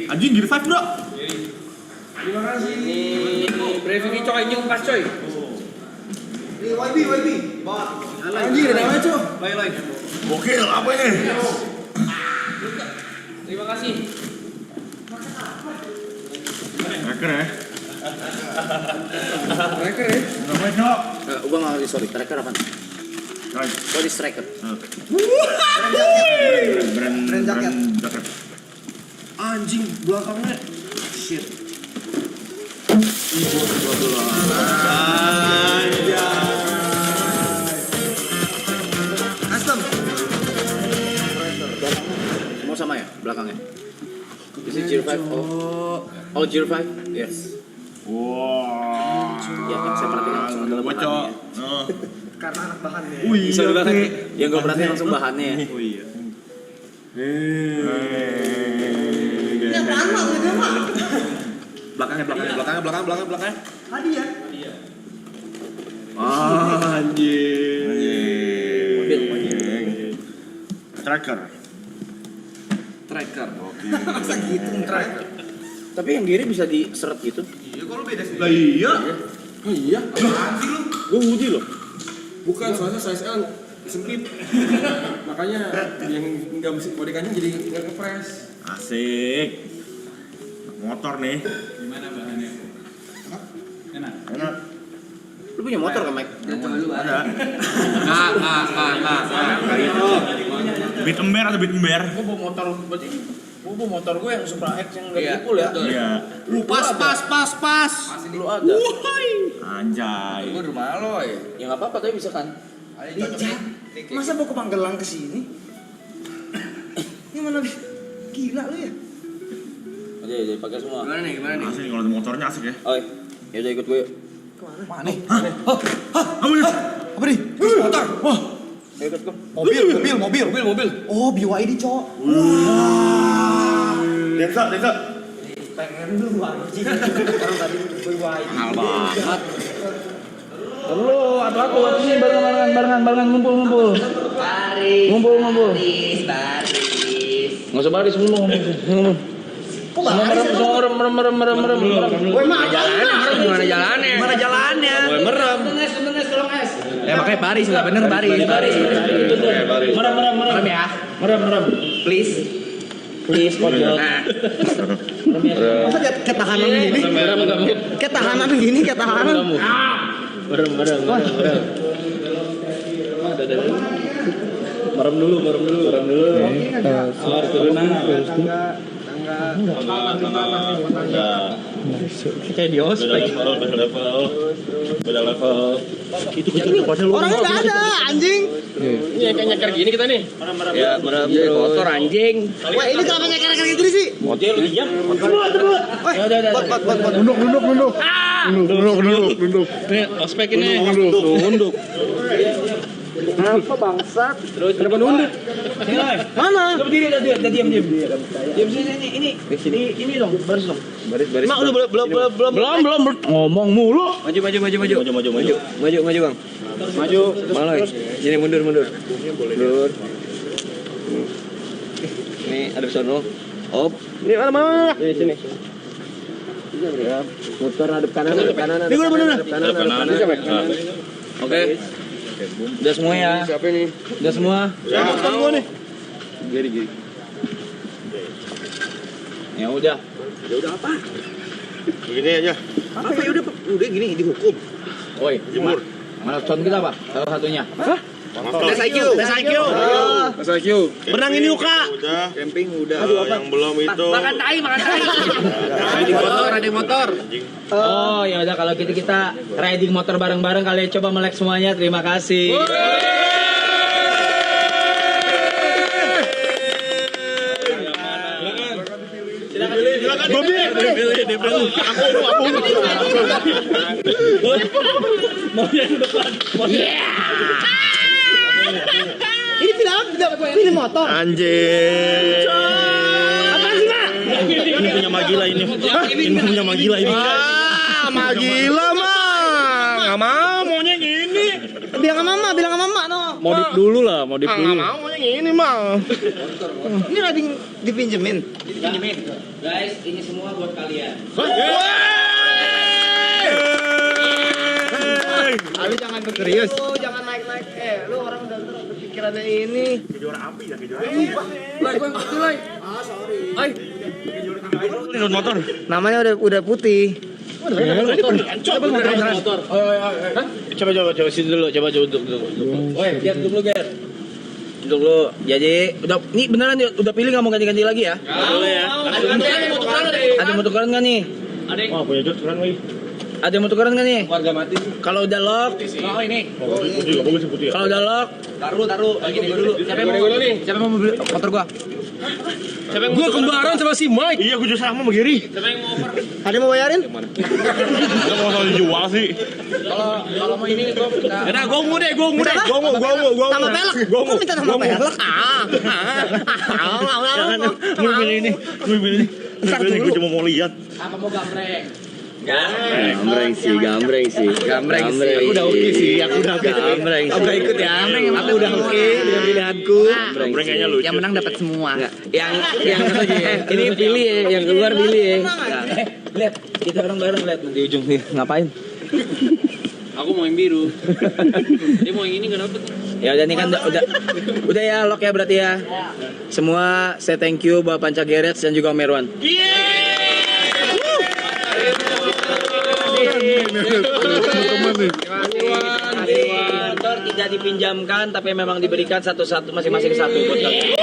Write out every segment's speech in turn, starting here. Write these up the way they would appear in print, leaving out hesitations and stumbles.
Anjing gear 5 bro. Terima kasih. Ini briefing coy nyung pas coy. Ini YB. Bawa. Anjir ada apa coy? Lain. Gokil apa ini? Terima kasih. Tracker ya. Tracker ya. Ngapain dok? Gua nggak ngerti, sorry. Tracker apa? Sorry, striker. Brand jaket. Anjing belakangnya. Shit. Custom. Mau sama ya belakangnya? Is it Gear 5? Oh, Gear 5? Yes. Wah. Ya kan saya perhatiin langsung adalah Bocok. bahannya. Karena anak bahannya. Wih, Sorry banget. Yang gue perhatiin langsung bahannya ya. Oh iya. Ini apaan mak? Ini mak. Belakangnya. Hadiah. Anjing. Tracker. Oke. Masa gitu tracker. Tapi yang Gear bisa diseret gitu. Iya, kok lu beda sih? Lah iya. Oh iya. Apaan sih lu? Gue hoodie loh. Bukan soalnya size L sempit. Makanya yang nggak mesti body kancing jadi nggak ngepres. Asik. Motor nih. Gimana bahannya? Enak. Lu punya motor kan, Mike? Ada. Nah, itu. Beat ember atau beat ember? Gue bawa motor, berarti gue bawa motor gue yang Supra X yang gak dipul ya. Iya. Lu pas. Lu ada. Anjay. Gue di rumah lo ya. Ya nggak apa-apa, tapi bisa kan? Masa mau ke Magelang ke sini? Ini mana gila lu ya? Oke, jadi pakai semua. Gimana nih? Asik kalau ada motornya asik ya. Oke, ya udah ikut gue. Yuk. Kemana? Apa nih? Apa nih? Motor. Wah, Ayo ikut gue. mobil. Oh, BYD, Cok. Densa. Pengen lu anjing. Orang tadi BYD. Mahal banget. Lu aku sini barengan ngumpul. Ngumpul. Nggak usah baris ngumpul. Kok baris? Merem. Woi, mak, Gimana jalannya? Gue merem. Ya makanya baris nggak bener baris. Merem ya. Merem. Please, pojok. Masa kayak tahanan begini? Kayak tahanan begini, kayak tahanan. Merem. Merem dulu. Kayak di ospek. Beda level. Itu depannya lu. Orangnya nggak ada, anjing. Iya kayak nyeker gini kita nih. Ya merem kotor anjing. Wah, ini kenapa nyeker-nyeker gitu sih? Mobil lu diam. Tebut. Ya udah. Duduk. Nih, ospek ini. Nunduk. Apa bangsat? Terus kenapa nunduk? Mana? Lu berdiri udah diam. Diam sini ini dong, baris dong. Baris. Mak udah belum. Ngomong mulu. Maju bang. Maju. Malah. Sini mundur. Ini ada sono. Op. Ini mana? Ini sini. Muter hadap kanan. Ini gue bener. Oke. Udah semua ya. Siapa ini? Udah semua. Siapa gue nih? Giri. Ya udah. Gini aja. Apa ya udah gini dihukum. Woi, mana sound kita apa? Salah satunya. Tes IQ. Mas IQ. Berenang ini Uka. Udah. Camping udah. Yang belum itu. Makan tai. Riding motor. Oh, ya udah kalau gitu kita riding motor bareng-bareng, kalian coba melek semuanya. Terima kasih. Ini film motor. Anjir. Apaan sih, Mak? Ini punya Magila ini. Ini punya Magila ini. Magila mah. Nggak mau, maunya gini. Bilang sama mama no. Modif dulu lah, modif dulu. Mau yang ini mah. Ini riding dipinjemin. Guys, ini semua buat kalian. Lu jangan serius. Lu jangan naik-naik. Lu orang udah kepikirannya ini. Ini motor. Namanya udah putih. Coba sini dulu, coba duduk dulu. Woi, lihat dulu, Ger. Duduk dulu. Jadi, udah ini beneran udah pilih nggak mau ganti-ganti lagi ya? Boleh ya. Ada mau tukeran nggak nih? Wah, punya jod keren lagi. Ada yang mau tukeran nggak nih? Warga mati. Kalau udah lock, Oh ini. Putih juga bagus putih ya. kalau udah lock, Taruh. Lagi dulu. Siapa yang mau beli motor gua? Gua kembaran sama si Mike. Iya, aku juga sama sama Giri. Ada yang mau bayarin? Kita mau saling jual sih. Kalau mau ini gua minta. Nah, gua mau. Tambah pelek. Gua minta tambah pelek. Jangan, gue pilih ini. Gue cuma mau lihat. Apa mau gambreng? Gambreng sih. Aku udah oke sih. Gambreng. Aku udah ikut ya. Aku udah oke dengan pilihanku. Gambreng kayaknya lucu. Yang menang dapat semua. yang ini pilih ya, yang keluar pilih ya. Lihat, kita orang bareng lihat di ujung nih. Ngapain? Aku mau yang biru. Dia mau yang ini nggak dapet. Ya udah nih kan udah ya lock ya berarti ya. Semua say thank you buat Panca Garage dan juga Om Erwan. Motor tidak dipinjamkan tapi memang diberikan satu-satu masing-masing satu buat kalian.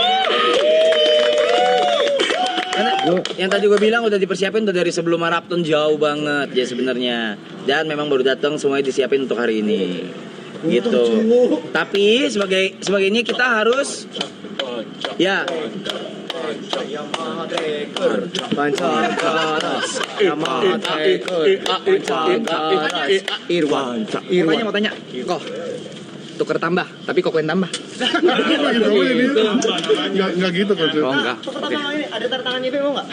Karena yang tadi gue bilang udah dipersiapin udah dari sebelum maraton jauh banget ya sebenarnya. Dan memang baru datang semuanya disiapin untuk hari ini. Gitu. Tapi sebagai ini kita harus ya Irwan. Mau tanya. Kok tuker tambah, tapi kok yang tambah? Enggak gitu kan. Oh enggak. Ada tanda tangan itu mau nggak?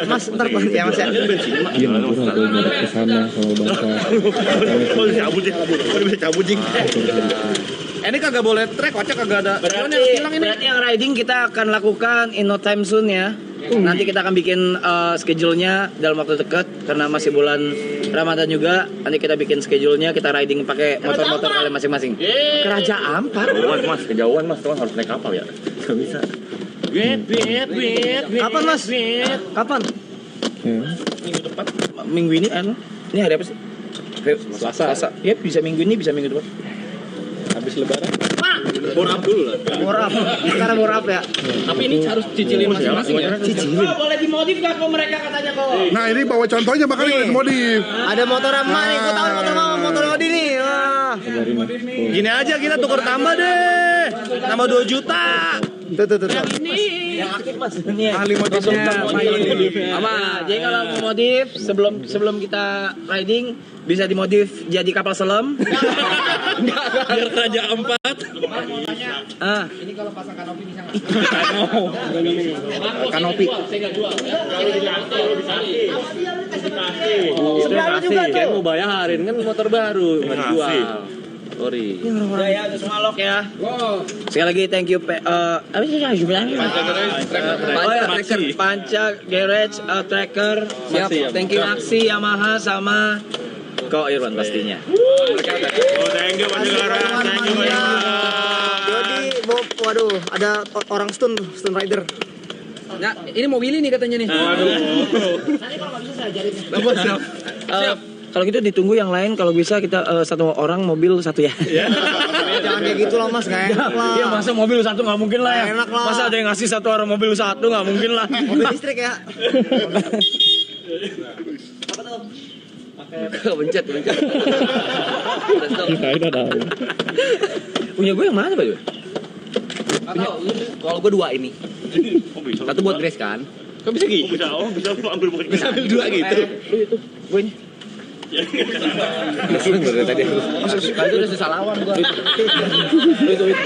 Mas, ntar ya mas ya. Iya, aku ke sana sama bangsa. Kok bisa cabut jing. Ini kagak boleh track, kocak kagak ada. Berarti yang riding kita akan lakukan in no time soon ya. Nanti kita akan bikin schedule-nya dalam waktu dekat karena masih bulan Ramadan juga. Nanti kita bikin schedule-nya, kita riding pakai motor-motor kalian masing-masing. Kerajaan Ampat. Kejauhan mas, tuan harus naik kapal ya. Gak bisa. Kapan mas? Kapan? Minggu depan, minggu ini ini hari apa sih? Selasa. Ya bisa minggu ini, bisa minggu depan. Habis lebaran. Borap dulu lah. Borap. Sekarang borap ya. Tapi ini harus cicilin masing-masing ya. Boleh dimodif gak kok mereka katanya kok? Nah, ini bawa contohnya makanya udah modif. Ada motor emak nih, gue tahu motor Odi nih. Wah. Gini aja kita tuker tambah deh. Tambah 2 juta. Tuh. Yang aktif mas. Ini Ahli modifnya. apa? Jadi kalau mau modif sebelum kita riding bisa dimodif jadi kapal selam. Biar Raja Ampat. Ini kalau pasang kanopi bisa nggak? Kanopi. Sebelahnya juga tuh. Mau bayarin kan motor baru, Ngasih. Sorry. Udah ya, udah semua lock ya. Sekali lagi thank you apa sih jumlahnya? Panca Garage Tracker. Siap. Thank you Maxi, Yamaha sama Ko Irwan pastinya. Oh, thank you Panca Garage. Thank you Jadi, waduh, ada orang stun rider. Nah, ini mau Willy nih katanya nih. Kalau gitu ditunggu yang lain, kalau bisa kita satu orang mobil satu ya. Jangan kayak gitu lah mas, gak enak lah. Iya masa mobil satu nggak mungkin lah ya. Nggak enak lah. Masa ada yang ngasih satu orang mobil satu nggak mungkin lah. Mobil listrik ya. Pencet. Punya gue yang mana Pak? Kalau gue 2 ini. Oh, bisa. Satu buat Grace kan. Kok bisa gitu? Bisa lu ambil bukan. Bisa ambil 2 gitu. Lu itu, gue ini. Dari tadi. Itu udah susah lawan gue. Itu.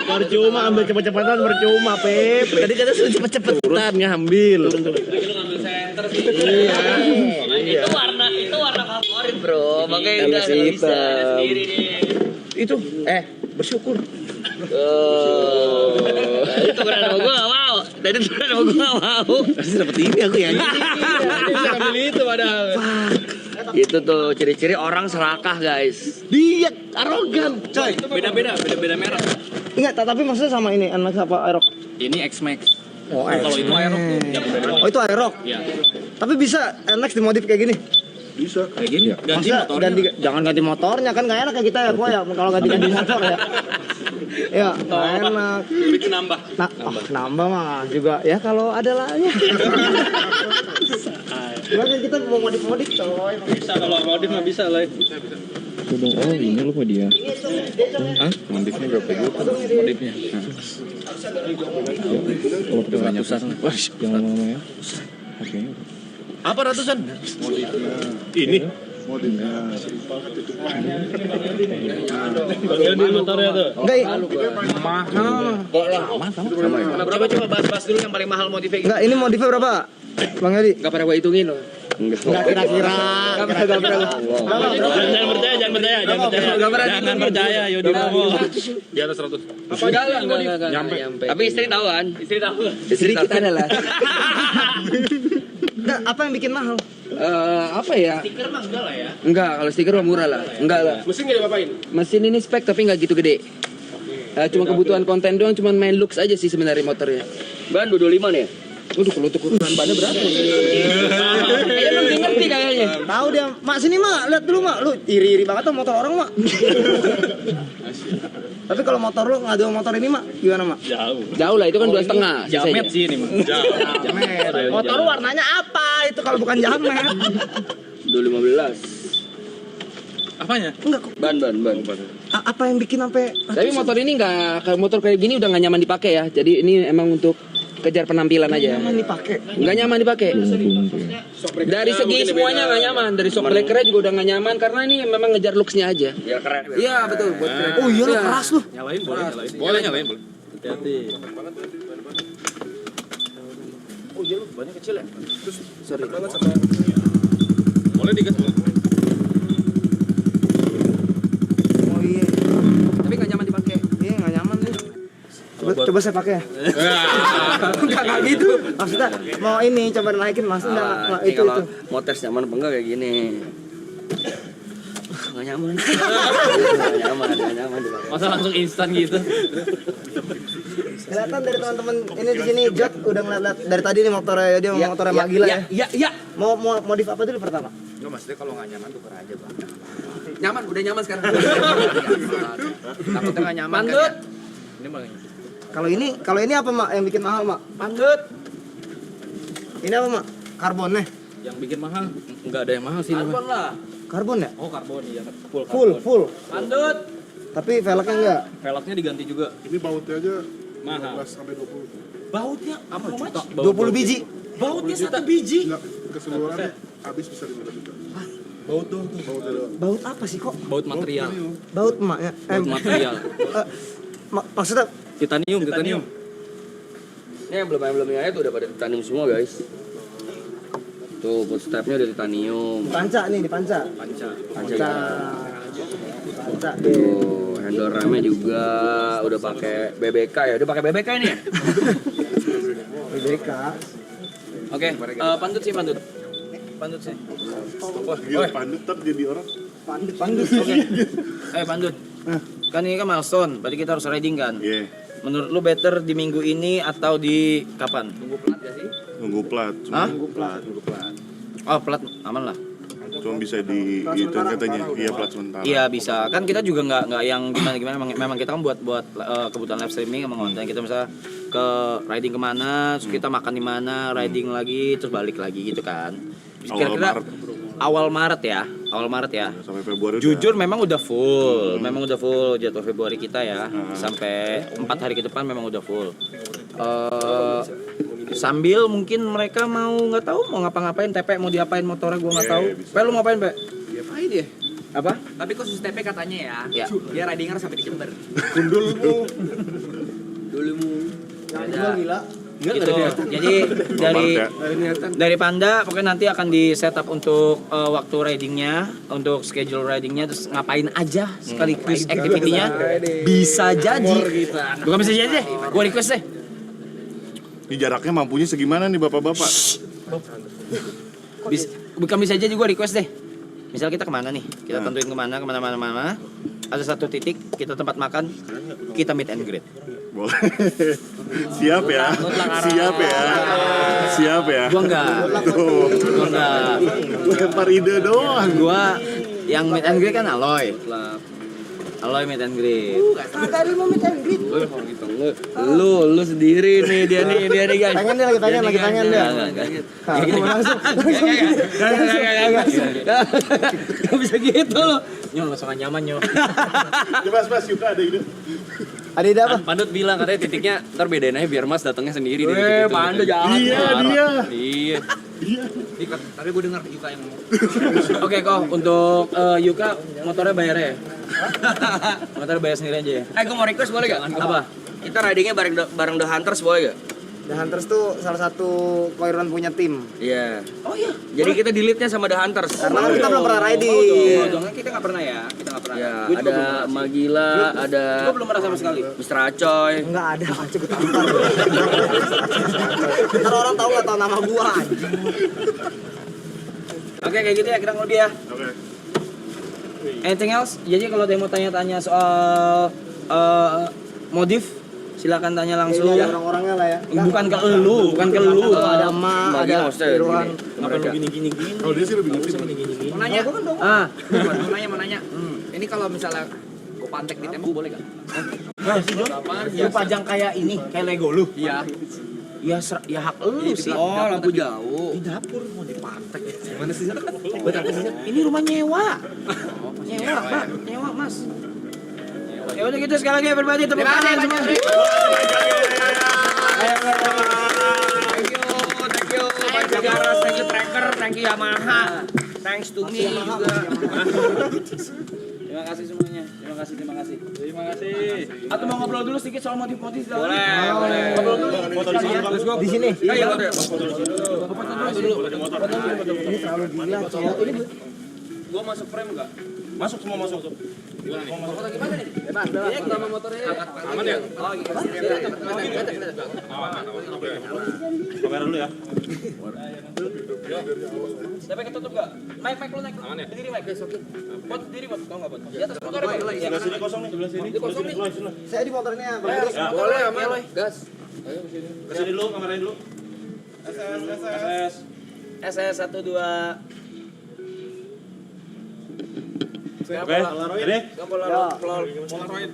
Percuma ambil cepet-cepetan percuma, Pep. Tadi kata suruh cepet-cepetan ngambil. Itu warna favorit bro, makanya MX nggak bisa hitam. sendiri nih. Itu bersyukur. Tukeran sama gue gak mau. Tadi tukeran sama gue gak mau. Pasti dapet ini aku ya. Bisa ambil itu padahal. Itu tuh ciri-ciri orang serakah guys. Dia arogan, coy. Beda-beda merek. Enggak, tapi maksudnya sama ini NMAX apa Aerox? Ini X-Max. Oh, Kalau itu Aerox tuh yang udah Oh, itu Aerox. Iya. Tapi bisa NMAX dimodif kayak gini. Bisa. Kayak gini. Ganti Maksudnya motornya. jangan ganti motornya kan nggak enak kayak kita ya, gua ya kalau ganti-ganti motor ya. Ya, nggak enak. Itu nambah. Nambah mah juga ya kalau ada lah ya. Cuma kan kita mau modif-modif coy. Bisa kalau modif mah bisa lah. Tudung, oh ini lu sama dia. Hah? Modifnya berapa juta? Modifnya. Oh, udah ratusan. Jangan lama-lama ya. Oke. Apa ratusan? Ini. Modifnya. Ganti motornya tuh. Enggak, coba bahas dulu yang paling mahal modifnya. Enggak, ini modifnya berapa? Bang Yadi? Enggak pernah gua hitungin loh. Enggak kira-kira. Jangan percaya. Jangan percaya, Yodi ngomong. Di atas 100. Apa enggak. Nyampe. Tapi istri tahu kan? Istri kita adalah. Enggak, apa yang bikin mahal? Apa ya? Stiker mah enggak lah ya. Enggak, kalau stiker mah murah lah. Enggak lah. Mesin nggak diapa-apain? Mesin ini spek tapi nggak gitu gede. Cuma kebutuhan konten doang, cuma main looks aja sih sebenarnya motornya. Ban 225 nih. Waduh, kalau untuk ukuran bannya berapa? Kayaknya lu ngerti kayaknya. Tahu dia, Mak sini Mak, lihat dulu Mak, lu iri-iri banget tuh motor orang Mak. Tapi kalau motor lu ngadu motor ini Mak, gimana Mak? Jauh lah, itu kan 2,5. Jamet sih ini mah. Jamet. Motor lu warnanya apa itu kalau bukan jamet? 215. Apanya? Enggak kok. Ban. Apa yang bikin sampai Tapi motor ini nggak, kayak motor kayak gini udah nggak nyaman dipakai ya. Jadi ini emang untuk kejar penampilan aja. nyaman dipakai? Nggak nyaman dipakai. Dari segi semuanya nggak nyaman. Dari shock breakernya juga udah nggak nyaman karena ini memang ngejar looksnya aja. Biar keren. Iya betul, buat keren. Oh iya lu keras lu. Boleh nyalain. Hati-hati. Oh iya lu banyak kecil ya. Sorry. Boleh digas. Oh iya. Tapi nggak nyaman dipakai. Iya nggak nyaman nih. Coba saya pakai ya. Enggak gitu. Maksudnya mau ini coba naikin Mas. Enggak Ini itu kalau itu. mau tes nyaman apa enggak kayak gini. Nggak nyaman. Nggak nyaman dipakai. Masa langsung instan gitu. Kelihatan dari teman-teman ini di sini Jot udah ngeliat dari tadi nih motornya dia motornya Mak Gila ya. Iya. Mau modif apa dulu pertama? Nggak maksudnya kalau nggak nyaman tuker aja bang. Nyaman, udah nyaman sekarang. Takutnya nggak nyaman. Pandut. Ini malah. Kalau ini apa Mak yang bikin mahal Mak? Pandut. Ini apa Mak? Karbonnya? Yang bikin mahal? Nggak ada yang mahal sih. Karbon lah. Karbon ya? Oh karbon iya. Full. Pandut. Tapi velgnya enggak. Velgnya diganti juga. Ini bautnya aja Mahal. 15 sampai 20. Bautnya apa juta? 20 biji. Bautnya 1 biji. Enggak, keseluruhan habis bisa 5 juta. Baut dong. Bautnya doang. Baut apa sih kok? Baut material. Baut Mak ya? Baut material. Maksudnya Titanium. Ini yang belum ya itu udah pada titanium semua guys. Tuh footstepnya udah titanium. di panca. Panca. Tuh handle remnya juga udah pakai BBK ya. Udah pakai BBK ini ya? BBK. Oke, pandut sih. Pandut sih. Gila, pandut tapi jadi orang. Pandut. Pandut. Kan ini kan milestone, berarti kita harus riding kan? Iya. Menurut lu better di minggu ini atau di kapan? Tunggu plat gak sih? Nunggu plat. Hah? Nunggu plat. Oh plat aman lah. Cuma bisa di itu katanya. Iya, plat sementara. Iya bisa. Kan kita juga nggak yang gimana. Memang kita kan buat kebutuhan live streaming emang konten. Kita misalnya ke riding kemana, terus kita makan di mana, riding lagi, terus balik lagi gitu kan. Kira-kira awal Maret ya. Sampai Februari. Jujur memang udah full. Memang udah full jadwal Februari kita ya. Sampai 4 hari ke depan memang udah full. Sambil mungkin mereka mau nggak tahu mau ngapa-ngapain, TP mau diapain motornya gua nggak tahu. Pe lu mau ngapain, Pe? Diapain dia? Apa? Tapi khusus TP katanya ya, Ya. dia ridinger sampai di Jember. Gundul mu. Dulu Jangan jual gila. Gitu. Jadi dari Panda pokoknya nanti akan di setup untuk waktu ridingnya, untuk schedule ridingnya, terus ngapain aja sekaligus activity-nya bisa jadi. Bukan bisa jadi deh, gue request deh. Ini jaraknya mampunya segimana nih bapak-bapak? Bukan bisa jadi, gue request deh. Misal kita kemana nih, kita tentuin kemana, ada satu titik, kita tempat makan, kita meet and greet. Boleh. Siap ya. Gua enggak. Lempar ide doang. Gua yang meet and greet kan Aloy meet and greet. Tadi mau meet and greet. Lu sendiri nih dia nih guys. Tangan dia lagi tangan dia. Gak bisa gitu loh. Nyol langsung gak nyaman nyol. Mas Yuka ada ide. Ada ide apa? Pandut bilang katanya titiknya ntar bedain aja biar Mas datangnya sendiri di titik itu. Pandut jalan. Iya. Tapi gue denger Yuka yang ngomong. Oke kok untuk Yuka motornya bayar ya? Motornya bayar sendiri aja ya? Gue mau request boleh gak? Apa? Kita ridingnya bareng The Hunters boleh gak? The Hunters tuh salah satu Koiron punya tim. Iya. Oh iya. Jadi kita delete-nya sama The Hunters. Karena kita belum pernah riding. Jangan kita nggak pernah ya. Kita nggak pernah. Ya, Gua juga ada Magila, ada Gue belum pernah sama sekali. Mr. Acoy. Enggak ada, aja gue tampar. Ntar orang tahu nggak tahu nama gua. Oke kayak gitu ya kita ngobrol ya. Oke. Anything else? Jadi kalau ada yang mau tanya-tanya soal modif, silakan tanya langsung. Orang-orangnya lah ya. Bukan ke lu. Ada emak, ada Irwan. Ngapa lu gini-gini? Kalau dia sih lebih ngerti. Mau nanya? Ah, Mau nanya. Ini kalau misalnya gue pantek di tembok boleh gak? lu pajang kayak ini, kayak Lego lu. Iya. Ya hak lu sih. Oh, lampu jauh. Di dapur mau dipantek. Gimana sih? Ini rumah nyewa. Nyewa, Pak. Nyewa, Mas. Ya udah gitu sekali lagi everybody tepuk tangan semua. Thank you. Thank you Garas, thank you Tracker, thank you Yamaha. Thanks to me juga. Terima kasih semuanya. Terima kasih. Atau mau ngobrol dulu sedikit soal motif-motif di dalam? Boleh. Ngobrol dulu. Di sini. Iya, Ini terlalu gila, cowok. Ini Gua masuk frame enggak? Masuk semua masuk. Bebas. Iya, kita sama motornya. Aman ya? Oh, iya. Kamera dulu ya. Tapi ketutup enggak? Mic lu naik. Aman ya? Berdiri mic, guys. Oke. Bot berdiri bot, tahu enggak bot? Di atas motor ya, Bot. Sebelah sini kosong nih, sebelah sini. saya di motornya. Boleh, aman. Gas. Kesini dulu, kameranya dulu. SS 1 2. Oke, ready? Polaroid.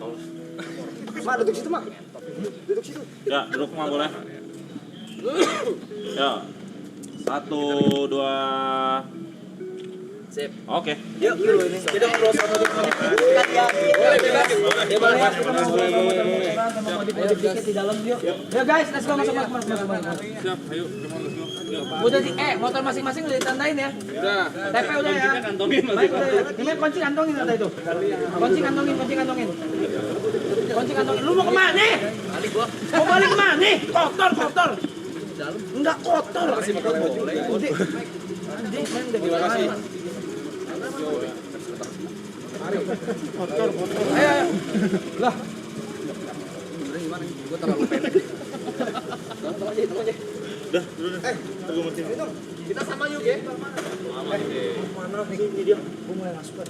Mak, duduk situ, Mak. Duduk situ. Ya, duduk semua boleh. Ya. 1, 2. Sip. Oke. Yuk, kita ngobrol sama motif-motif. Boleh. Sama motif-motif dikit di dalam yuk. Ya guys, let's go masuk. Siap, ayo. Udah motor masing-masing udah ditandain ya. Udah. TP udah ya. Kantongin. Baik udah ya. Ini kunci kantongin kata itu. Kunci kantongin. Lu mau kemana? Mau balik kemana? Kotor. Enggak kotor. Udah. Main udah gimana? Ayo. Lah. Gua terlalu pendek. Tunggu aja. Udah, dulu deh. Tunggu mesin. Kita sama yuk ya. Mana ini dia? Gua mulai masuk kan.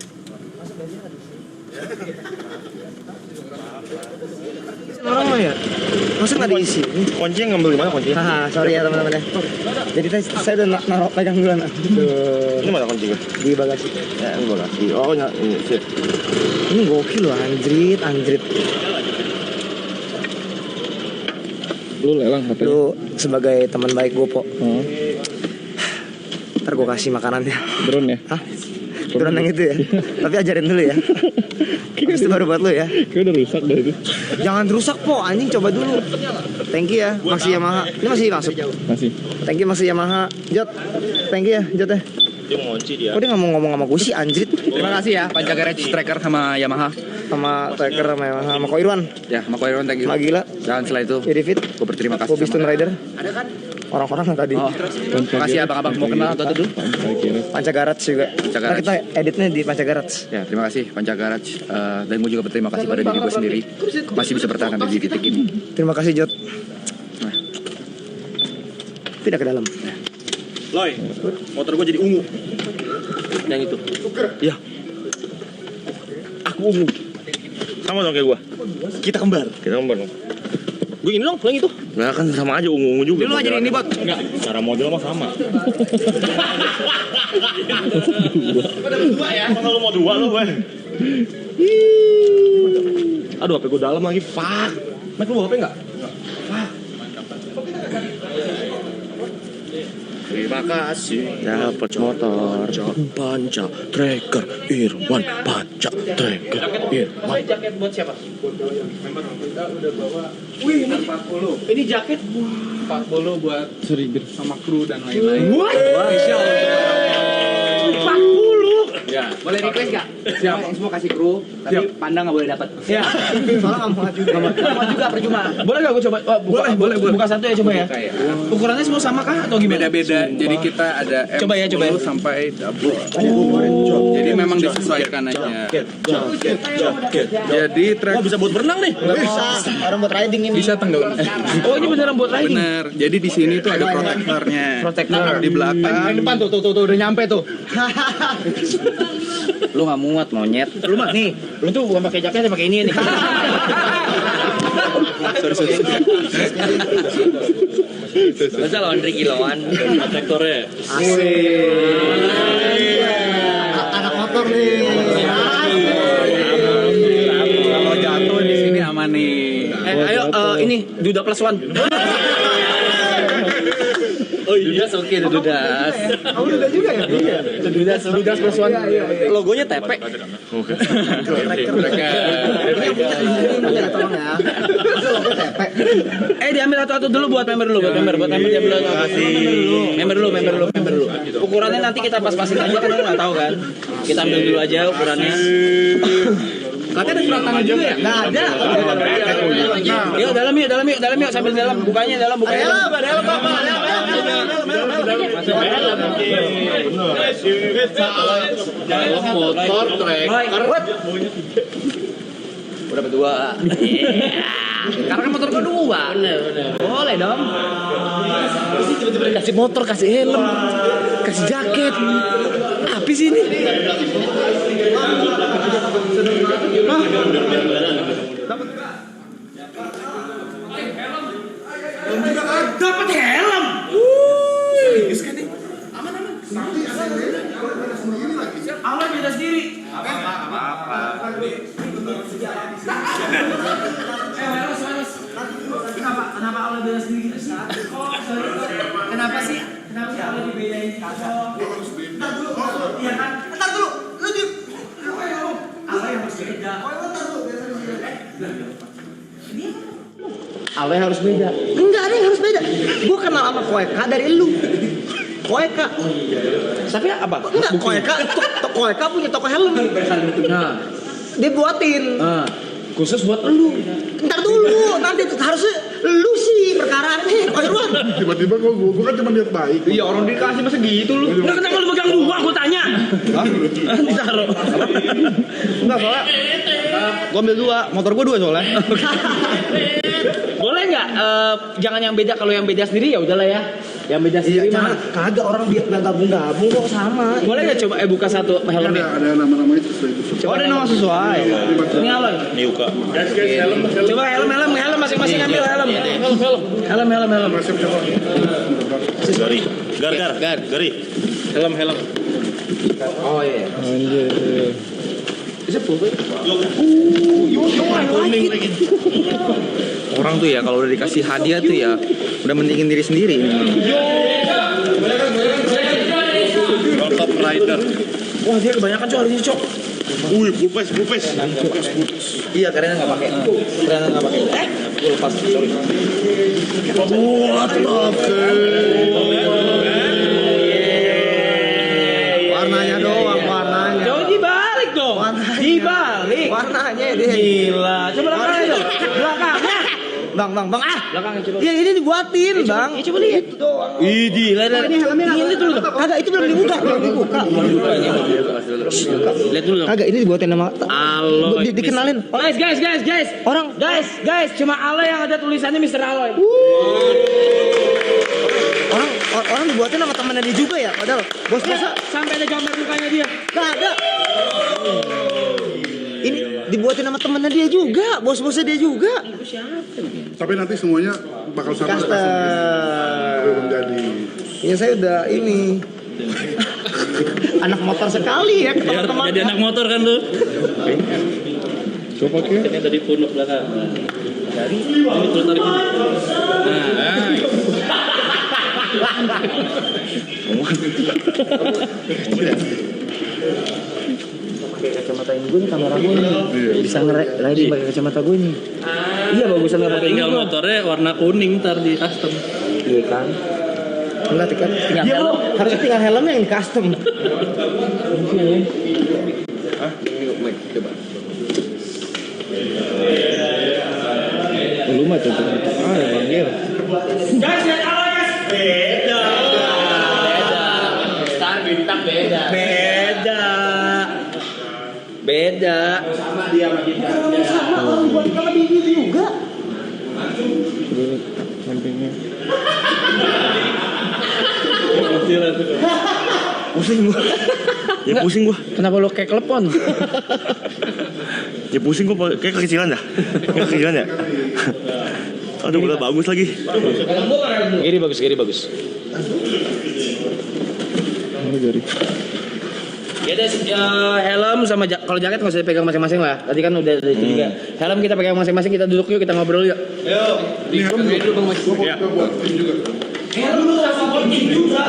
Masuk aja enggak di sini. Orang mah ya? Masuk nggak diisi? Kuncinya ngambil di mana kuncinya? Haha, sorry ya teman-teman ya. Jadi saya udah naruh pegang duluan. Ini mana kuncinya? Di bagasi. Ya, ini bagasi. Oh, ini sip. Ini gokil loh, anjrit. Lu lelang HP. Lu sebagai teman baik gue, Po. Ntar gue kasih makanannya. Drone ya? Hah? Drone yang itu ya? Tapi ajarin dulu ya. Habis itu baru buat lu ya. Kayak udah rusak dah itu. Jangan rusak, Po. Anjing, coba dulu. Thank you ya, Maxi Yamaha. Ini masih masuk. Masih. Thank you Maxi Yamaha. Jot. Thank you ya, Jot ya. Dia mau ngunci dia. Kok dia nggak mau ngomong sama gue sih anjrit? Terima kasih ya Panca Garage Tracker sama Yamaha. Sama Tracker sama Ko Irwan, Ya, sama Ko Irwan, thank you. sama Gila, Dan setelah itu jadi fit, gue berterima kasih Bobby Stone sama Rider. Orang-orang yang tadi. Oh, terima kasih ya abang-abang. Mau kenal atau dulu? Panca Garage juga. Panca Ntar Garage. kita editnya di Panca Garage. Ya, terima kasih Panca Garage. Dan gue juga berterima kasih pada diri gue sendiri masih bisa bertahan di titik ini. Terima kasih Jot. Tidak ke dalam. Loy, motor gua jadi ungu. Yang itu. Iya. Aku ungu. Sama dong kayak gua. Kita kembar dong. Gue ini dong, yang itu. Nah kan sama aja ungu-ungu juga. Lu aja ini, Bot. Enggak, cara model mah sama. Kalau mau dua lo, gue. Aduh, HP gue dalam lagi. Fuck. Mac lu bawa HP enggak? Terima kasih dapat motor Panca Tracker Irwan, Panca Tracker Irwan. Jaket buat siapa? Wih, ini 40. Ini jaket 40 buat Suribir sama kru dan lain-lain. Spesial. 40. Ya, boleh request enggak? Siapa yang semua kasih kru, tapi pandang enggak boleh dapat. Ya. Soalnya nggak muat juga. Nggak juga percuma. Boleh nggak gue coba? Boleh. Buka satu ya coba ya. Ukurannya semua sama kah atau gimana? Beda-beda. Jadi kita ada Coba ya, coba ya. sampai double. Jadi memang disesuaikan aja. Jadi track Oh, bisa buat berenang nih. Bisa. Orang buat riding ini. bisa tenggelam. Oh ini beneran buat riding. Bener. Jadi di sini tuh ada protektornya. Protektor. Di belakang. Depan tuh udah nyampe tuh. Lu nggak muat monyet. Lu mah nih. Lu tuh bukan pakai jaket, pakai ini nih. Sorry. Masa laundry kiloan. Protektornya. Anak motor nih. Kalau jatuh di sini aman nih. Ayo ini Duda plus one. Oh iya. Dudas oke, Dudas. Kamu udah juga ya? Iya. Dudas plus one. Logonya tepe. Tolong ya. Diambil satu-satu dulu buat member dulu, diambil satu-satu. Member dulu. Ukurannya nanti kita pas-pasin aja kan nggak tahu kan. Kita ambil dulu aja ukurannya. Katanya ada surat tangan juga ya? Nggak ada. Yuk dalam yuk sambil dalam bukanya dalam. Motor tracker. Udah berdua. Karena kan motor gua dua. Boleh dong. Tiba-tiba kasih motor, kasih helm, kasih jaket. Apa sih ini? Dapat helm. Allah beda sendiri. Kenapa Allah beda sendiri gitu sih? Kenapa sih Allah dibedain? Iya kan? Entar dulu. Allah yang harus beda. Allah yang harus beda. Enggak ada yang harus beda. Gua kenal sama Koeka dari lu. Koeka. Tapi apa? Enggak, Koeka punya toko helm. Nah, Dia buatin. khusus buat lu. Ntar dulu, nanti harusnya lu sih perkaraannya, Pak Irwan. Tiba-tiba gue kan cuma lihat baik. Iya, orang dikasih masa gitu lu. Udah kenapa lu pegang dua? Gua tanya. Ditaruh. Enggak, soalnya gua ambil dua, motor gua dua soalnya. Boleh nggak? Jangan yang beda. Kalau yang beda sendiri ya udahlah ya. Yang beda sendiri mah. Kagak, orang biar gabung-gabung kok sama. Boleh nggak coba buka satu helmnya? Ada nama-nama itu sesuai itu. Oh, ada nama sesuai. Ini Aloy. Niuka. Coba helm masing-masing ambil helm. Helm. Gari. Helm. Oh iya. Orang tuh ya kalau udah dikasih hadiah tuh ya udah mendingin diri sendiri. Top Rider. Wah dia kebanyakan cok hari ini cok. Wih, full face. Iya karena nggak pakai. Gue lepas. Sorry. What the fuck? Gila. Coba belakangnya dong. Belakangnya. Bang, belakangnya coba. Ya ini dibuatin, Bang. Ya coba lihat itu doang. Idih, ini dulu dong. Kagak, itu belum dibuka. Lihat dulu dong. Kagak, ini dibuatin nama Aloy. Dikenalin. Guys. Orang guys, cuma Aloy yang ada tulisannya Mr. Aloy. Orang dibuatin sama temennya dia juga ya, padahal bos-bosnya sampai ada gambar mukanya dia. Kagak. Ini dibuatin sama temennya dia juga, bos-bosnya dia juga. Tapi nanti semuanya bakal sama. Menjadi. Ya saya udah ini anak motor sekali ya teman-teman. Jadi anak motor kan lu. Coba ke? Ini dari punuk belakang. Dari ini terus tarik ini. Pakai kacamata gue nih, kamera gue nih. Bisa nge-riding pakai kacamata gue nih. Iya bagusan nggak pakai Tinggal motornya warna kuning ntar di custom. Iya kan. Enggak tinggal helm. Harusnya tinggal helmnya yang custom. Lu mah tuh. Ya panggil. Beda. Sama dia sama kita. Buat kalau bibi juga. Sampingnya. Pusing gua. Ya pusing gua. Kenapa lo kayak telepon? Ya pusing gua kayak kekecilan dah. Kekecilan ya. Aduh udah bagus lagi. Giri bagus. Jari. Ya deh, helm sama kalau jaket nggak usah dipegang masing-masing lah. Tadi kan udah itu juga. Helm kita pegang masing-masing, kita duduk yuk, kita ngobrol yuk. Ini helm dulu Bang Mas. Gua buatin juga. Helm lu sama body juga.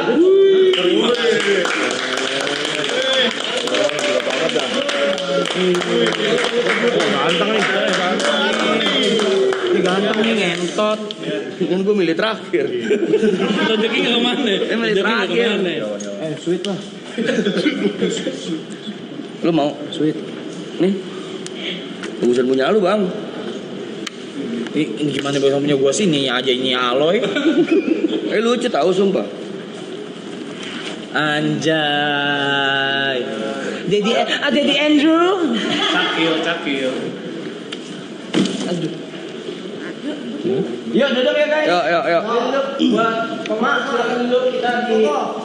Ganteng nih. Ini ganteng nih ngentot. Kan gue milih terakhir. Rezeki nggak kemana? Milih terakhir. Sweet lah. Lu mau? Sweet. Nih. Bagusan punya lu, Bang. Ini gimana bisa punya gua sih? Ini aja ini Aloy. Lucu tahu sumpah. Anjay. Daddy Andrew. Cakil. Aduh. Yuk duduk ya guys. Yuk. Buat Mak, silakan duduk, kita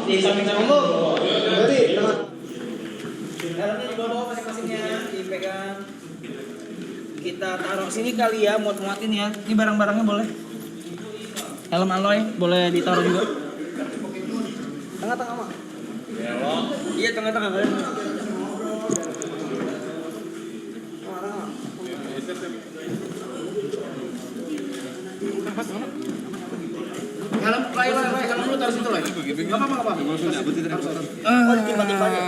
di samping-samping. Berarti helmnya dibawa masing-masingnya, dipegang. Kita taruh sini kali ya, muat-muatin ya. Ini barang-barangnya boleh. Helm Aloy boleh ditaruh juga. Tengah-tengah Mak. Iya tengah-tengah kalian. Helm, helm lu taruh situ lah. Enggak apa-apa. Oh, ditimpa-timpa aja.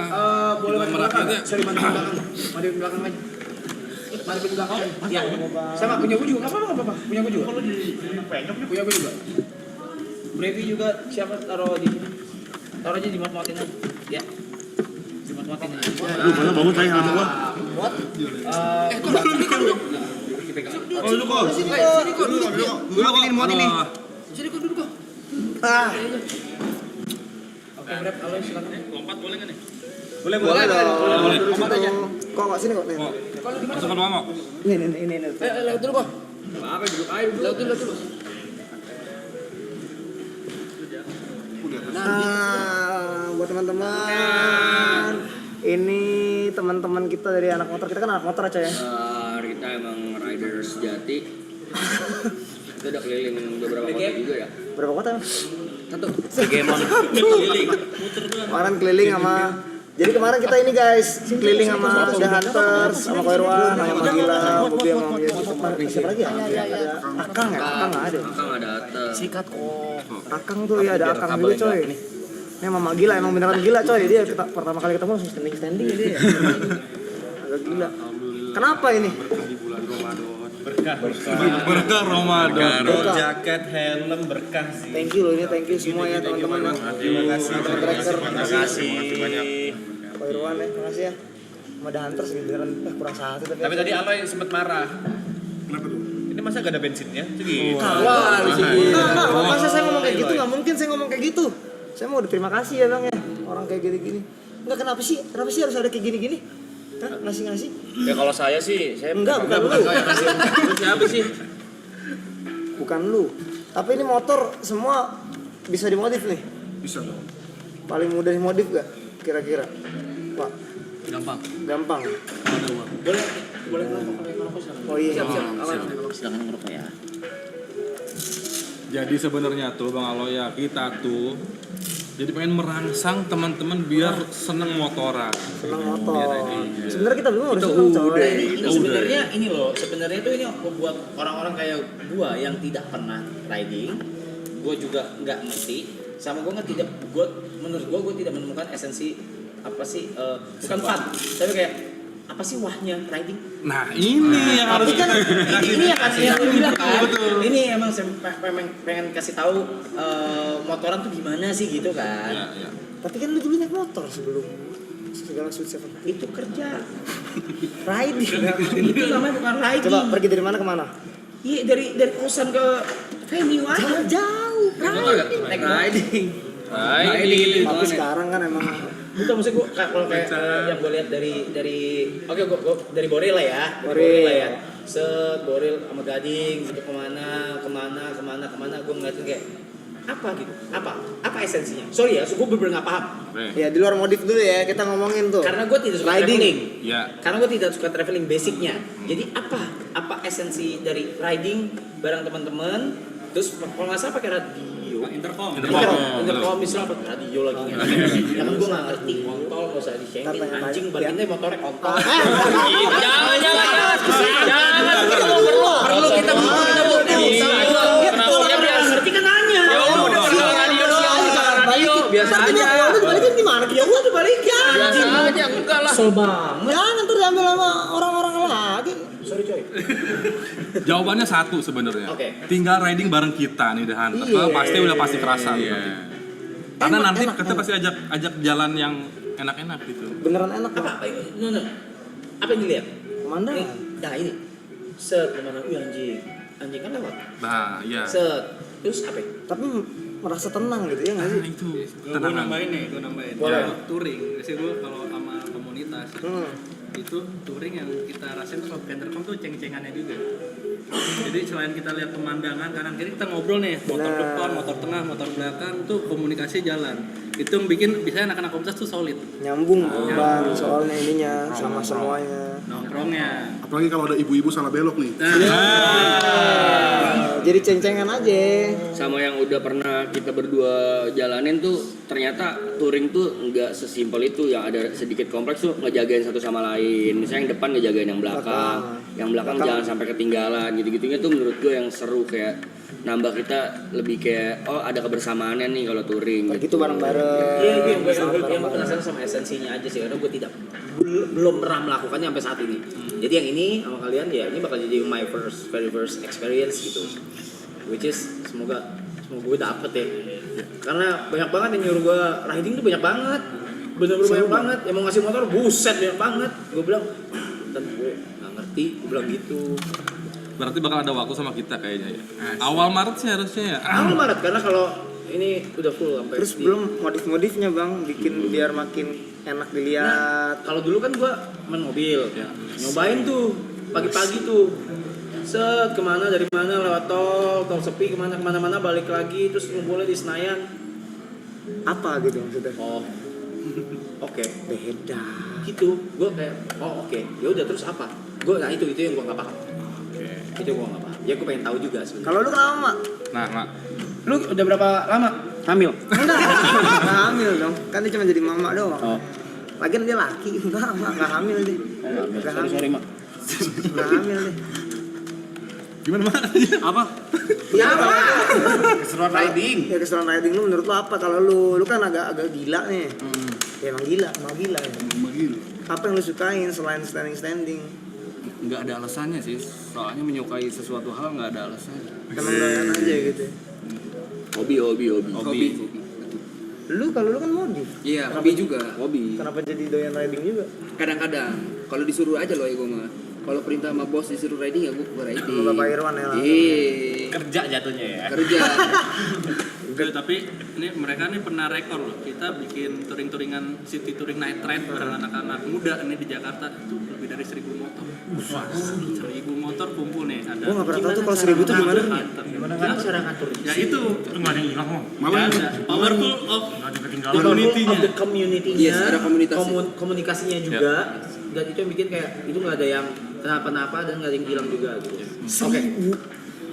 Boleh maju belakang. Sorry, maju belakang. Maju belakang aja. Maju belakang. Ya. Sama punya gua juga. Enggak apa-apa. Punya gua juga. Punya gua juga. Brevi juga siapa taruh di sini. Taruh aja di mat-matin aja. Ya. Di mat-matin aja. Aduh mana bagus lagi helm gua. Buat dipegang. Oh lu kok. Sini kok duduk. Muatin muat ini. Sini kok duduk kok. Oke, Brad, Aloy silakan. Lompat boleh nggak nih? Boleh dong. Lompat aja. Kok sini kok. Kalau di mana? Langsung ke rumah mau. Ini. Lewat dulu kok. Apa duduk aja. Lewat dulu. Nah, buat teman-teman, ini teman-teman kita dari anak motor. Kita kan anak motor aja ya. Kita emang rider sejati. Kita udah keliling beberapa kota juga ya. Berapa kota? Satu. Gemon. Kemarin keliling sama. Jadi kemarin kita ini guys, keliling sama The Hunters, sama Koirwan, sama Magila, Bobi sama Yosef. Siapa lagi ya? Ada Akang ya? Akang nggak ada. Akang ada atas. Sikat kok. Akang tuh ya ada Akang juga coy. Ini Mama Gila emang beneran gila coy. Dia pertama kali ketemu langsung standing dia. Agak gila. Kenapa ini? Berkah Ramadan. Jaket, helm berkah sih. Thank you loh ini, thank you semua ya teman-teman. Terima kasih. Teman-teman tracker. Terima kasih banyak. Koirwan ya, terima kasih ya. sama The Hunters gitu kan. Kurang satu Tapi tadi Aloy sempet marah. Kenapa tuh? Ini masa gak ada bensinnya? Gitu. Wah, masa saya ngomong kayak gitu? Nggak mungkin saya ngomong kayak gitu. Saya mau berterima kasih ya bang ya, orang kayak gini-gini. Enggak, kenapa sih harus ada kayak gini-gini? Hah? Ngasih-ngasih? Ya kalau saya sih, saya Enggak, bukan lu. Lu siapa sih? Bukan lu. Tapi ini motor semua bisa dimodif nih. Bisa dong. Paling mudah dimodif gak? Kira-kira? Pak. Gampang. Boleh ngerokok. Oh iya. Silakan ngerokok ya. Jadi sebenarnya tuh Bang Aloy ya, kita tuh jadi pengen merangsang teman-teman biar seneng motoran. Senang motor. Sebenarnya kita belum harus senang coy. Sebenarnya ini loh, sebenarnya tuh ini buat orang-orang kayak gua yang tidak pernah riding, gua juga nggak ngerti, sama gua menurut gua tidak menemukan esensi apa sih, bukan fun, tapi kayak apa sih wahnya riding? Nah ini yang harus Kan ini yang gue bilang kan, ini emang saya pengen kasih tahu motoran tuh gimana sih gitu kan. Ya. Tapi kan lu dulu naik motor sebelum segala Sweet Seven. Itu kerja riding. Itu namanya bukan riding. Coba pergi dari mana ke mana? Iya, dari kosan ke venue aja. Jauh. Riding. Tapi sekarang kan emang Itu maksud gue kalau kayak yang gue lihat dari gue dari Boril lah ya. Boril. Lah ya. Boril sama Gading gitu kemana gue ngeliatin kayak apa gitu, apa esensinya? Sorry ya, gue bener-bener nggak paham. ya di luar modif dulu ya kita ngomongin tuh. Karena gue tidak suka Riding. traveling. Ya. Karena gue tidak suka traveling basicnya. Jadi apa esensi dari riding bareng teman-teman? Terus kalau nggak salah pakai radio. Intercom misalnya pakai radio lagi. Ya kan gue nggak ngerti. Kontol nggak usah di-shaming. Anjing balikinnya motornya kontol. Jangan. Kita mau perlu kita ngerti kan nanya. Radio biasa aja. Balikin gimana? Ya udah dibalikin. Biasa aja, enggak lah. Kesel banget. Jangan ntar diambil sama orang-orang lagi. Sorry coy. Jawabannya satu sebenarnya. Oke. Tinggal riding bareng kita nih The Hunter. Pasti kerasa nanti. Karena nanti kita pasti ajak jalan yang enak-enak gitu. Beneran enak kan? Apa yang dilihat? Pemandangan. Nah ini. Set kemana? Anjing kan lewat. Nah, iya. Set. Terus apa? Tapi merasa tenang gitu ya nggak sih? Itu Gue tenang. nambahin. Boleh. Kalau touring, biasanya gue kalau sama komunitas itu touring yang kita rasain tuh kalau intercom tuh ceng-cengannya juga. Jadi selain kita lihat pemandangan kanan kiri kita ngobrol nih, motor depan, motor tengah, motor belakang tuh komunikasi jalan. Itu yang bikin biasanya anak-anak komunitas tuh solid. Nyambung bang soalnya ininya sama semuanya. Nongkrongnya. Apalagi kalau ada ibu-ibu salah belok nih. Jadi ceng-cengan aja. Sama yang udah pernah kita berdua jalanin tuh ternyata touring tuh nggak sesimpel itu. Yang ada sedikit kompleks tuh ngejagain satu sama lain. Misalnya yang depan ngejagain yang belakang. Yang belakang jangan sampai ketinggalan. Gitu-gitunya tuh menurut gue yang seru, kayak nambah kita lebih kayak ada kebersamaannya nih kalau touring. Begitu bareng-bareng. Iya, yang gue penasaran sama esensinya aja sih, karena gue belum pernah melakukannya sampai saat ini. Jadi yang ini sama kalian ya ini bakal jadi my very first experience gitu. Which is semoga gue dapet ya. Karena banyak banget yang nyuruh gue riding tuh banyak banget. Bener-bener banyak banget. Yang mau ngasih motor buset banyak banget. Gue bilang, dan gue nggak ngerti. Gue bilang gitu. Berarti bakal ada waktu sama kita kayaknya ya. Awal Maret sih harusnya ya. Awal Maret karena kalau ini udah full sampai. Terus belum modif-modifnya bang, bikin biar makin enak dilihat. Kalau dulu kan gua main mobil, nyobain tuh pagi-pagi tuh, set kemana dari mana lewat tol sepi kemana-mana balik lagi terus ngumpulnya di Senayan. Apa gitu maksudnya? Oh, oke. Beda. Gitu, gua kayak oke. Ya udah terus apa? Gua itu yang gua nggak paham. Itu gua nggak paham. Ya gua pengen tahu juga sebenarnya. Kalau lu kenapa mak? Nah, Mak. Lu udah berapa lama hamil? Nggak hamil dong, kan dia cuma jadi mama doang. Oh. Lagian dia laki, nggak hamil deh. Nggak hamil. Sorry mak. Nggak hamil deh. Gimana, Mak? Apa? Ya apa? Keseruan riding. Ya keseruan riding lu menurut lu apa? Kalau lu kan agak gila nih. Ya emang gila ya. Apa yang lu sukain selain standing? Nggak ada alasannya sih. Soalnya menyukai sesuatu hal nggak ada alasannya. Tenang-tenang aja gitu. Hobi. Hobi. Kalau lu kan modif. Iya, hobi juga. Hobi. Kenapa jadi doyan riding juga? Kadang-kadang kalau disuruh aja loh ya gue mah. Kalau perintah sama bos disuruh riding ya gue riding. Sama Bapak Irwan ya langsung. Iya. Kerja jatuhnya ya. Kerja. Tapi ini mereka nih pernah rekor loh. Kita bikin touring-touringan city touring night ride bareng anak-anak muda ini di Jakarta itu lebih dari 1.000 motor. Wah, 1.000 motor kumpul nih. Ada. Gua nggak pernah tahu tuh kalau 1.000 tuh gimana. Gimana kan cara ngatur? Ya itu Nggak ada yang hilang kok. malah ada powerful of Nggak ada yang ketinggalan. community-nya. Of the community-nya. Yes, ada komunitasnya. Komunikasinya juga. Dan itu yang bikin kayak itu nggak ada yang kenapa-napa dan nggak ada yang hilang juga gitu. Oke.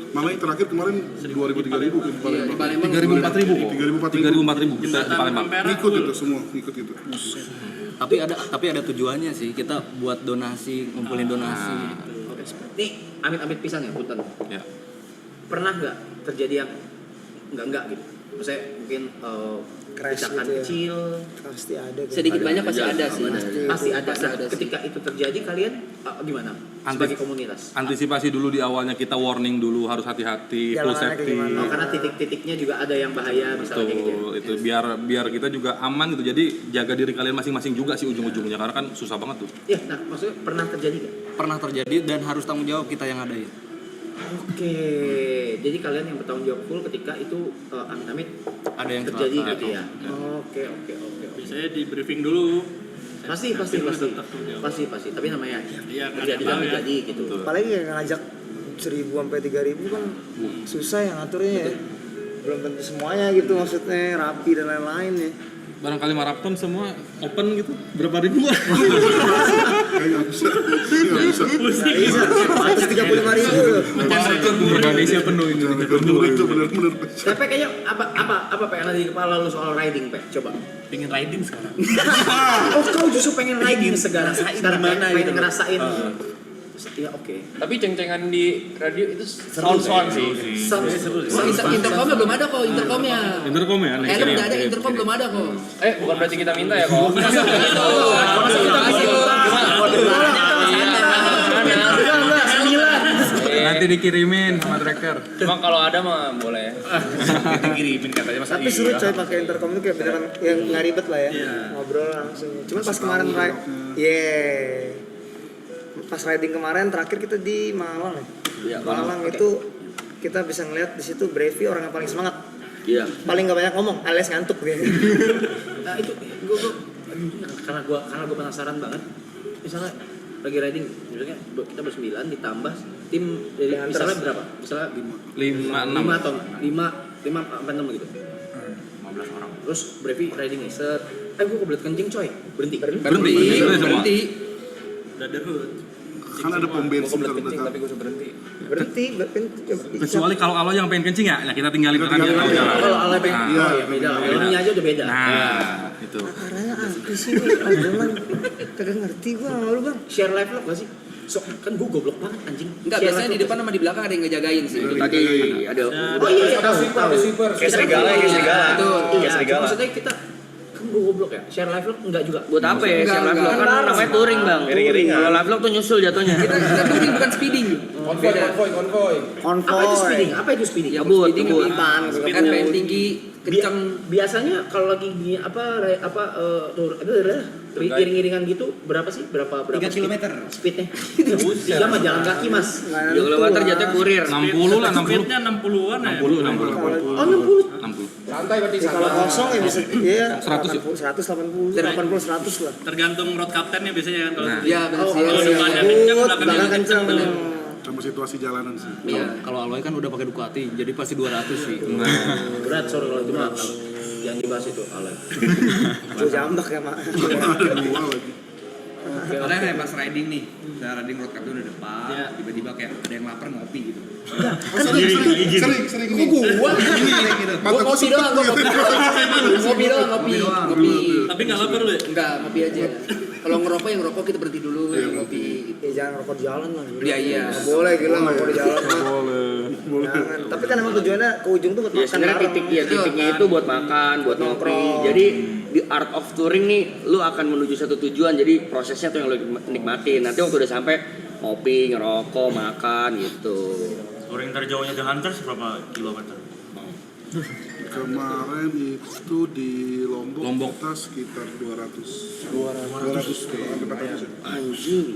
Malah yang terakhir kemarin 2.000-3.000 di Iya, di Palembang 3.000-4.000 kok. 3.000-4.000 kita di Palembang. ngikut itu semua, ngikut itu. Tapi ada tujuannya sih. Kita buat donasi, ngumpulin donasi. Oke. Nih, amit-amit pisan ya, punten. Ya. Pernah nggak terjadi yang enggak gitu? Maksudnya mungkin Crash kecelakaan gitu ya. kecil, Pasti ada. Sedikit banyak pasti ada sih. pasti ada. Pasti Nah, ada sih. ketika itu terjadi kalian gimana? Sebagai komunitas. Antisipasi dulu di awalnya, kita warning dulu, harus hati-hati, full Jalanannya safety. gimana? Oh, karena titik-titiknya juga ada yang bahaya misalnya kayak gitu. Betul, itu biar kita juga aman gitu. Jadi jaga diri kalian masing-masing juga sih ujung-ujungnya, karena kan susah banget tuh. Ya, nah maksudnya pernah terjadi nggak? Pernah terjadi dan harus tanggung jawab kita yang adain. Oke, jadi kalian yang bertanggung jawab full ketika itu amit-amit Ada yang terjadi celaka. gitu ya. Oke. Biasanya di briefing dulu. Pasti. Tapi namanya Iya, terjadi nggak ada terjadi gitu. Apalagi kayak ngajak 1.000 sampai 3.000 kan susah ya ngaturnya ya. Belum tentu semuanya gitu maksudnya rapi dan lain-lain ya. Barangkali maraton semua open gitu, berapa ribu? Kayaknya bisa. Nggak bisa. Atas 35.000 loh. Indonesia penuh ini. Itu benar-benar. Tapi kayaknya apa Pak yang ada di kepala lu soal riding, Pak? Coba. Pengen riding sekarang. Oh, kau justru pengen riding sekarang gimana pengen gitu. ngerasain. Ya oke. Tapi ceng-cengan di radio itu sound sih. Intercomnya belum ada kok, intercomnya. Intercom ya? Helm udah ada, intercom belum ada kok. Bukan berarti kita minta ya kok. Nanti dikirimin sama tracker. Cuma kalau ada mah boleh. Dikirimin katanya masa Tapi seru coy pakai intercom itu kayak beneran yang nggak ribet lah ya. Ngobrol langsung. Cuman pas kemarin pas riding kemarin terakhir kita di Malang ya. Iya, Malang itu kita bisa ngeliat di situ Brevi orang yang paling semangat. Iya. Paling nggak banyak ngomong, alias ngantuk dia. Nah, itu karena gua penasaran banget. Misalnya lagi riding, misalnya kita bersembilan ditambah tim dari misalnya berapa? Misalnya 5 atau 5 apa 6 gitu. 15 orang. Terus Brevi riding nih, set. Gua kebelet kencing coy. Berhenti. Berhenti. Brotherhood. Kan ada pom bensin terdekat. Tapi gue berhenti. Berhenti. Kecuali kalau Allah yang pengen kencing ya, kita tinggalin kan dia tahu jalan. Kalau ala pengen, Nah, ya beda. Ini aja udah beda. Nah, itu. Arahnya apa sih nih? Obrolan kagak ngerti gua sama lu bang. Share live vlog gak sih? Kan gua goblok banget anjing. Enggak, Share biasanya live di depan sama di belakang ada yang ngejagain sih. Itu tadi ada. Oh iya, tahu. Kayak serigala. Iya, maksudnya kita kan gua goblok ya. Share live vlog enggak juga. Buat apa ya share live vlog? Kan namanya touring, Bang. Kalau live vlog tuh nyusul jatuhnya. Kita touring bukan speeding. Konvoy. Apa itu speeding? Apa itu speeding? Ya buat Speeding apaan? kan pengen tinggi, kencang. Biasanya kalau lagi gini iring-iringan gitu berapa sih? Berapa 3 kilometer. speednya? 3 mah jalan kaki, Mas. 3 kilometer jatuh kurir. 60 lah, 60. Speednya 60-an ya. 60. Oh, 60. 60. Santai berarti Kalau kosong ya bisa iya 100 ya? 180, 100 lah. Tergantung road captain-nya biasanya kan kalau. Iya, benar Oh, sih. kalau depannya ngebut, kencang, belakangnya belakang kencang. kencang. Sama situasi jalanan sih. Iya. Kalau Aloy kan udah pakai Ducati, jadi pasti 200 sih. Berat sorry kalau itu mah. Jangan dibahas itu, Ale. Gue jambak ya mak. Ada dua lagi. Karena kayak pas riding nih, saya riding road car udah depan, Iya. tiba-tiba kayak ada yang lapar ngopi gitu. Sering nih. Gua kopi doang, gua kopi doang, ngopi. Tapi nggak lapar lu ya? Enggak, ngopi aja. Kalau ngerokok yang ngerokok kita berhenti dulu, ngopi. Ya jangan rokok di jalan lah. gila. Iya. Nggak boleh gila ngerokok di jalan mah. Boleh. Jangan. Tapi kan emang tujuannya ke ujung tuh buat Ya makan sebenarnya bareng. titiknya itu buat makan, buat ngopi. Jadi di art of touring nih, lu akan menuju satu tujuan. Jadi prosesnya tuh yang lu nikmatin. Nanti waktu udah sampai ngopi, ngerokok, makan gitu. Touring terjauhnya The Hunters berapa kilometer? Kemarin itu di Lombok, kita sekitar 200 Anjing.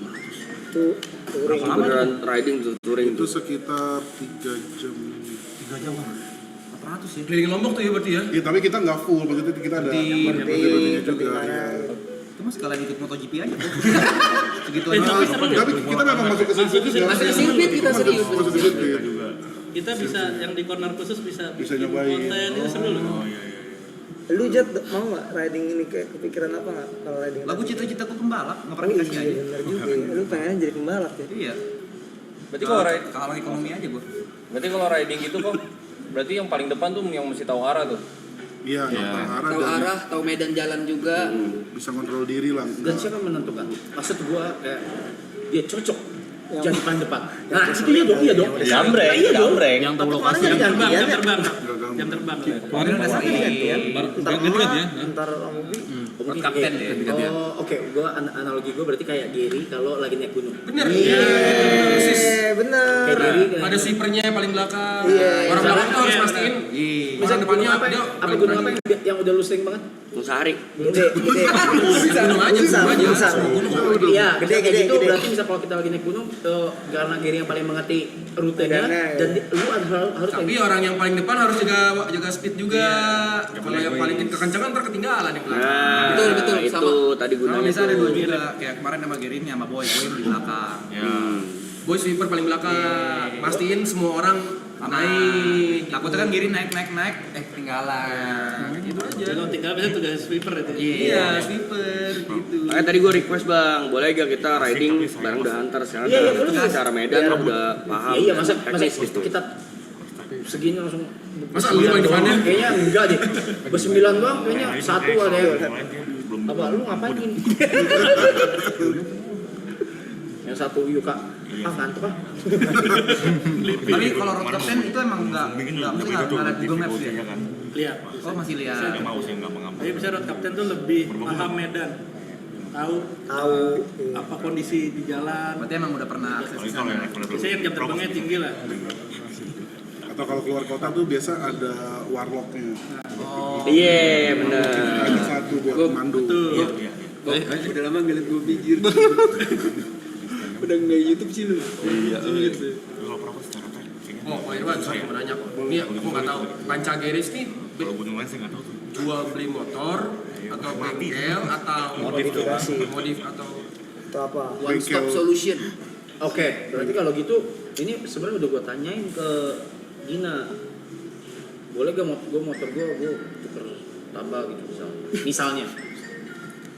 Itu touring. Beneran riding tuh, touring itu tuh. sekitar 3 jam. 3 jam 400 ya. Keliling Lombok tuh ya berarti ya? Iya, tapi kita nggak full, maksudnya kita ada berhenti juga. Ya. Itu mah sekalian ikut MotoGP aja tuh. Segitu Nah, tapi kita memang masuk ke sirkuit juga. Masuk ke sirkuit kita serius. Masuk ke sirkuit. Kita bisa yang di corner khusus bisa nyobain. konten itu seru loh. Lu Jat mau nggak riding ini kayak kepikiran apa nggak kalau riding? Lagu cita-citaku pembalap, nggak pernah Oh, dikasih iya, aja. bener juga. Lu pengen jadi pembalap ya? Iya. Berarti kalau riding, Kalau ekonomi aja gua. berarti kalau riding gitu kok, berarti yang paling depan tuh yang mesti tahu arah tuh. Iya, arah Tahu dan arah, tahu medan jalan juga. bisa kontrol diri lah. Dan siapa yang menentukan? Maksud gua kayak dia cocok jadi paling depan. Nah, itu iya dong. Jambrek, Iya dong. jambrek. Yang tahu lokasi. Jam terbang, gantian jam ya? terbang. Gagang. Jam terbang. Kemarin udah sering gantian. Ntar emak, ntar Amubi. Kapten ya. Oh, oke. Gua analogi gua berarti kayak Gary kalau lagi naik gunung. Bener. Iya, bener. Kayak Gary. Ada sweepernya yang paling belakang. Iya. Orang belakang tuh harus pastiin. Iya. Orang depannya apa? dia Apa gunung apa yang udah lu sering banget? Nusari. Gede. Gunung aja, Besar, gunung aja. besar. Iya, Gede, kayak gede, gitu gede. berarti bisa kalau kita lagi naik gunung karena Gary yang paling mengerti rutenya Medannya, dan ya. lu harus Tapi orang yang paling depan harus jaga speed juga. Kalau yang paling kekencangan ntar ketinggalan yang belakang. Nah, Betul, itu sama. tadi Kalau gunanya misalnya ada dua tuh. juga kayak kemarin sama Gary ini sama Boy di belakang. Boy sweeper paling belakang. Pastiin semua orang naik. Takutnya kan Gary naik ketinggalan. Gitu aja. Kalau tinggal biasanya tugas sweeper itu. Iya, sweeper gitu. Makanya tadi gue request bang, boleh gak kita riding bareng The Hunter sekarang cara medan udah paham. Iya, masa teknis gitu. kita segini langsung Masa lu paling depannya? Kayaknya enggak deh. Bersembilan doang kayaknya satu ada yang apa lu ngapain ini? Yang satu yuk kak. Ngantuk ah. Tapi kalau road captain itu emang enggak mesti enggak Google Maps ya. Lihat. Oh masih lihat. Tapi bisa road captain tuh lebih paham medan. Tahu apa kondisi di jalan. Berarti emang udah pernah akses ke sana. Biasanya yang jam terbangnya tinggi lah. Atau kalau keluar kota tuh biasa ada warlocknya. Iya benar. Ada satu buat mandu. Udah lama ngeliat gue pikir. Udah nggak YouTube sih lu. Oh, Pak Irwan, saya mau nanya kok. Ini aku nggak tahu. Pancageris nih jual beli motor atau bengkel atau modif atau apa? One stop solution. Oke, berarti kalau gitu ini sebenarnya udah gua tanyain ke Gina. Boleh gak motor gua tuker tambah gitu misalnya.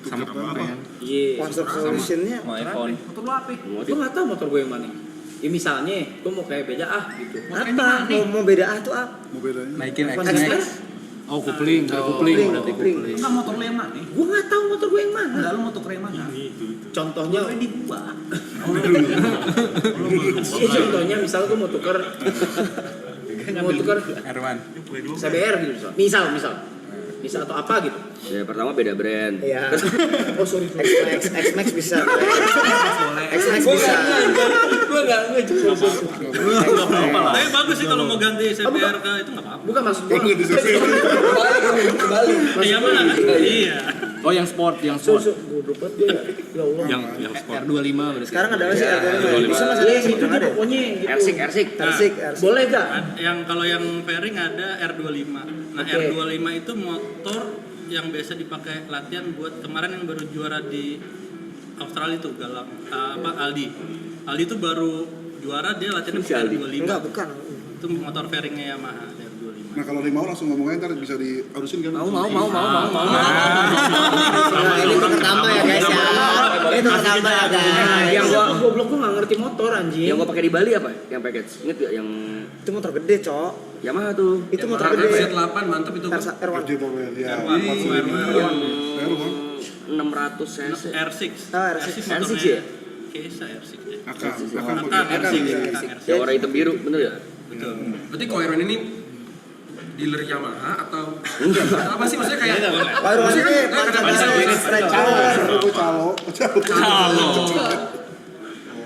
Sama apa? Iya. One stop solutionnya. iPhone. Motor lu apa? Gua nggak tahu motor gua yang mana. Ya misalnya, gua mau kayak beda gitu. Apa? Mau beda tuh apa? Mau bedanya? Naikin X-Max? Oh kupling, Kupling. Enggak motor lu yang mana? Gua nggak tahu motor gua yang mana. Enggak, lu mau tuker yang mana? Contohnya di gua. Iya, contohnya misal gua mau tuker Erwan. CBR gitu misal atau apa gitu. Ya pertama beda brand. Iya. Oh sorry. X-Max bisa. X-Max bisa. Gue nggak Tapi bagus sih kalau mau ganti CBR ke itu nggak apa-apa. Bukan maksud gua. Yang mana kan? Iya. Oh yang sport. Bodoh banget dia. Ya Allah. Yang sport. R25 berarti. Sekarang ada masih ada. Bisa masih Iya ada. gitu deh pokoknya gitu. Ersik. Persik. Boleh gak? Yang kalau yang fairing ada R25. Nah, Oke. R25 itu motor yang biasa dipakai latihan buat kemarin yang baru juara di Australia itu Aldi. Aldi itu baru juara, dia latihannya pakai R25. Enggak, bukan. Itu motor fairingnya Yamaha R25. Nah kalau mau langsung ngomong aja ntar bisa diharusin kan? Nah, ini tuh pertama ya guys ya. Ini tuh pertama ya guys. Yang gua goblok gua nggak ngerti motor anjing. Yang gua pakai di Bali apa? Yang package. Ingat gak yang Itu motor gede, Cok. Yamaha tuh? Itu motor gede. Z8 mantep itu. R1. Ya, R1. 600 cc. R6. Ah, R6. R6 ya? Kesa R6 ya. akan R6. Yang warna hitam biru, bener ya? Betul. Berarti Koiron ini dealer Yamaha atau apa sih maksudnya kayak Wah, rumahnya ini stretch calo.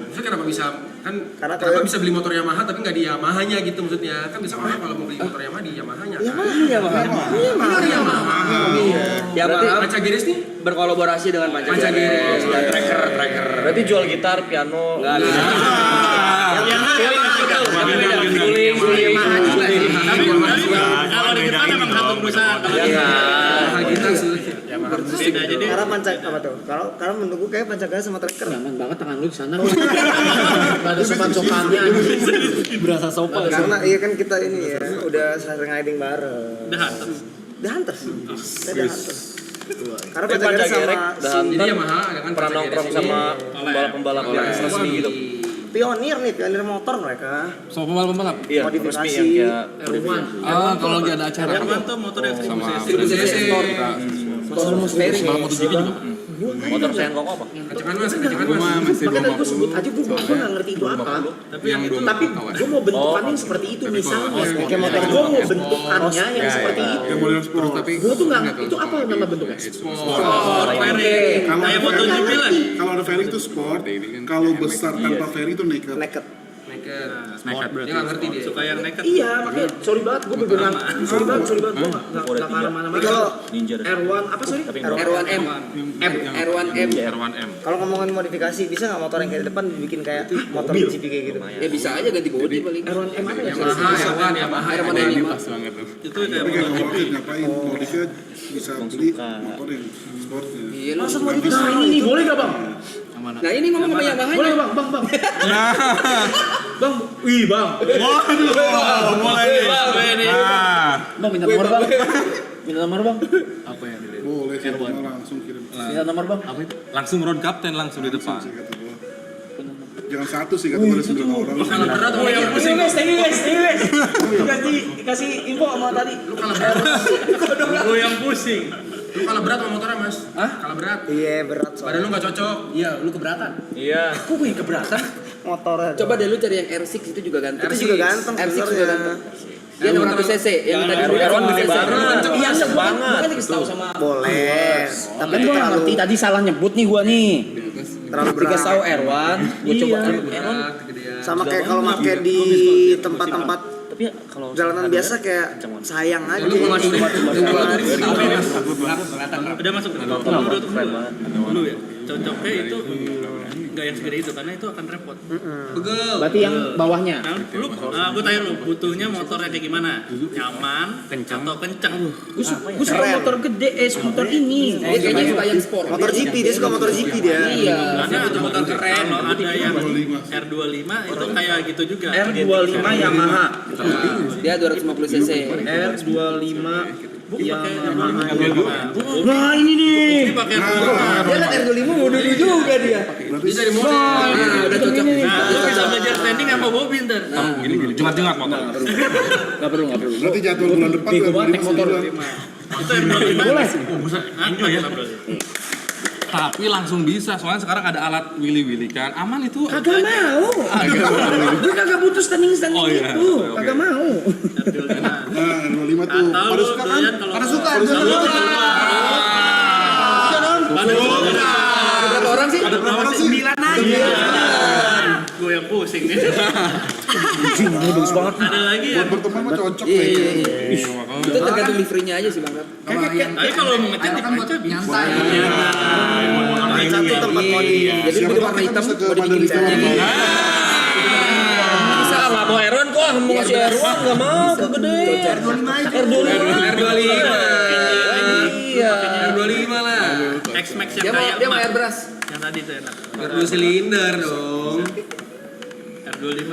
Maksudnya kenapa bisa Karena kenapa bisa beli motor Yamaha tapi nggak di Yamahanya gitu maksudnya? Kan bisa orang kalau mau beli motor Yamaha di Yamahanya. Yamaha. Panca Giris nih Berkolaborasi dengan Panca Giris dan tracker. Berarti jual gitar, piano. Enggak ada. Kalau di depan emang satu perusahaan. Beda aja deh. Karena apa tuh? Karena menurut gue kayak Pancagaya sama Tracker. Nyaman banget tangan lu di sana. Gak ada sopan-sopannya. Berasa sopan. Karena iya kan kita ini ya udah sering riding bareng. The Hunters. Karena Pancagaya sama jadi Yamaha kan pernah nongkrong sama pembalap-pembalap yang resmi gitu. pionir motor mereka. Sama pembalap-pembalap? Iya, modifikasi. resmi yang kayak Kalau lagi ada acara. Erwan tuh motornya 1000 cc. Motor steering. Sama MotoGP juga. motor sayang kok apa? Kencengkan mas. Makanya tadi gue sebut aja gue nggak ngerti itu apa. Tapi gue mau bentukannya yang seperti itu misalnya. Kayak motor gue mau bentukannya yang seperti itu. Gue tuh nggak itu apa nama bentuknya? Kayak MotoGP lah. Kalau ada fairing itu sport, kalau besar tanpa fairing itu naked. Naked berarti. Dia nggak ngerti dia. Suka yang naked. Iya, makanya sorry banget gue beneran sorry banget gue nggak ke mana-mana. Kalau R1 apa sorry? R1M. R1M. Kalau ngomongin modifikasi bisa nggak motor yang kayak di depan dibikin kayak motor GP kayak gitu? Ya bisa aja ganti bodi paling. R1M apa ya? Yamaha Itu kayak Tapi kayak MotoGP. waktu ngapain modifnya bisa beli motor yang sportnya. Iya lu. Masa modifikasi ini nih boleh gak bang? Nah ini ngomong sama Yamaha. Boleh bang. Bang, wih bang. Waduh, mulai nih. Bang minta nomor bang. Minta nomor bang. Boleh sih, langsung kirim. Minta nomor bang. Langsung road captain langsung di depan. Sih, kata gua. Jangan satu sih, kata ada 9 orang. Kalau berat mau yang pusing. Thank you guys. Kasih info sama tadi. Lu yang pusing. Lu kalah berat sama motornya mas. Kalah berat. Iya berat Badan soalnya. lu nggak cocok. Iya, lu keberatan. Iya. Aku gue yang keberatan. Motornya. Coba deh lu cari yang R6 itu juga ganteng. Itu juga ganteng R6 juga sebenarnya. ganteng. Dia 600 cc yang tadi R1 gede banget. Iya, banget. Kan dikasih tahu sama Boleh. Tapi Kan itu gue nggak ngerti terlalu tadi salah nyebut nih gue nih. terlalu berat. Dikasih tahu R1, gue coba R1. Sama kayak kalau pakai di tempat-tempat Tapi kalau jalanan biasa kayak sayang aja. Udah masuk menurut lu ya. Cocoknya itu nggak yang segede itu karena itu akan repot. Berarti yang bawahnya. Nah, gue tanya lu butuhnya motornya kayak gimana? Nyaman, atau kencang? gue suka motor gede, motor ini. Dia kayaknya suka yang sport. Motor GP, dia suka motor GP dia. Iya. Karena ada motor keren. Kalau ada yang R25 itu kayak gitu juga. R25 Yamaha. Dia 250 cc. R25 Yamaha. Nah ini nih. ini pakai Dia kan R25 mau dulu juga dia. Bisa di motor. Udah cocok. Nah, lu bisa belajar standing sama Bobby ntar. Gini, jengat-jengat motor. Gak perlu. Berarti jadwal bulan depan tuh motor. Itu R25. Boleh. Angkat ya, bro. Tapi langsung bisa, soalnya sekarang ada alat wili-wili kan. Aman itu. Kagak mau. Gue kagak butuh standing Oh, iya. itu. Oke. Kagak mau. Nah, 25 tuh. Atau Pada lu suka kan? doyan kalau Pada suka. Berapa orang sih? Ada berapa sih? 9 aja. gue yang pusing nih. Ini bagus banget. Ada lagi ya. Buat berteman mah cocok Iya, nih. iya, iya. Itu tergantung liverynya aja sih bang. Tapi kalau mau ngecat di kaca bisa. Satu tempat modi. Jadi Siapa gue tahu warna kita hitam bisa ke mau dibikin Mandalika misalnya. lagi. bisa nggak mau R1 kok mau ngasih R1 nggak mau kegede. R25 aja. R25. Iya. R25 lah. X-Max yang Dia mau kayak dia mau emak. airbrush. Yang tadi tuh enak. R2 silinder dong. R25.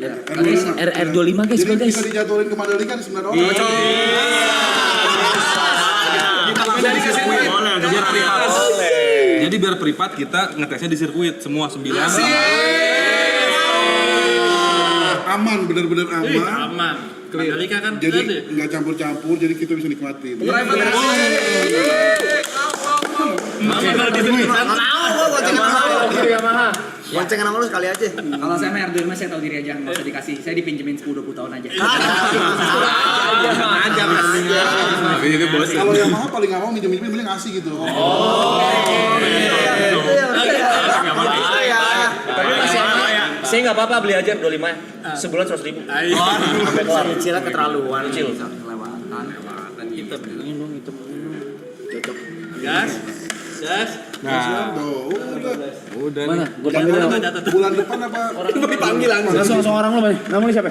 R25 guys, Jadi guys. bisa dijadwalin ke Mandalika di 9 orang. Biar privat. Jadi biar privat kita ngetesnya di sirkuit semua 9. Aman, benar-benar aman. Aman. Mandalika kan Jadi ada. nggak campur-campur, jadi kita bisa nikmatin. Mama kalau disebut sana. Boncengan sama lu sekali aja. Kalau saya mah R25 saya tahu diri aja, nggak usah dikasih. Saya dipinjemin 10-20 tahun aja. Tapi itu bos. Kalau Yamaha paling nggak mau minjem-minjem, mending ngasih gitu. Tapi masih Saya nggak apa-apa beli aja 25 ya. Sebulan 100.000. Sampai kelar. Cicilan keterlaluan. Kecil. Hitam. Cocok. Gas. Nah, udah Mana? nih. Gua panggil lo. Bulan depan apa? Orang dipanggil langsung orang lo, Bang. Namanya siapa?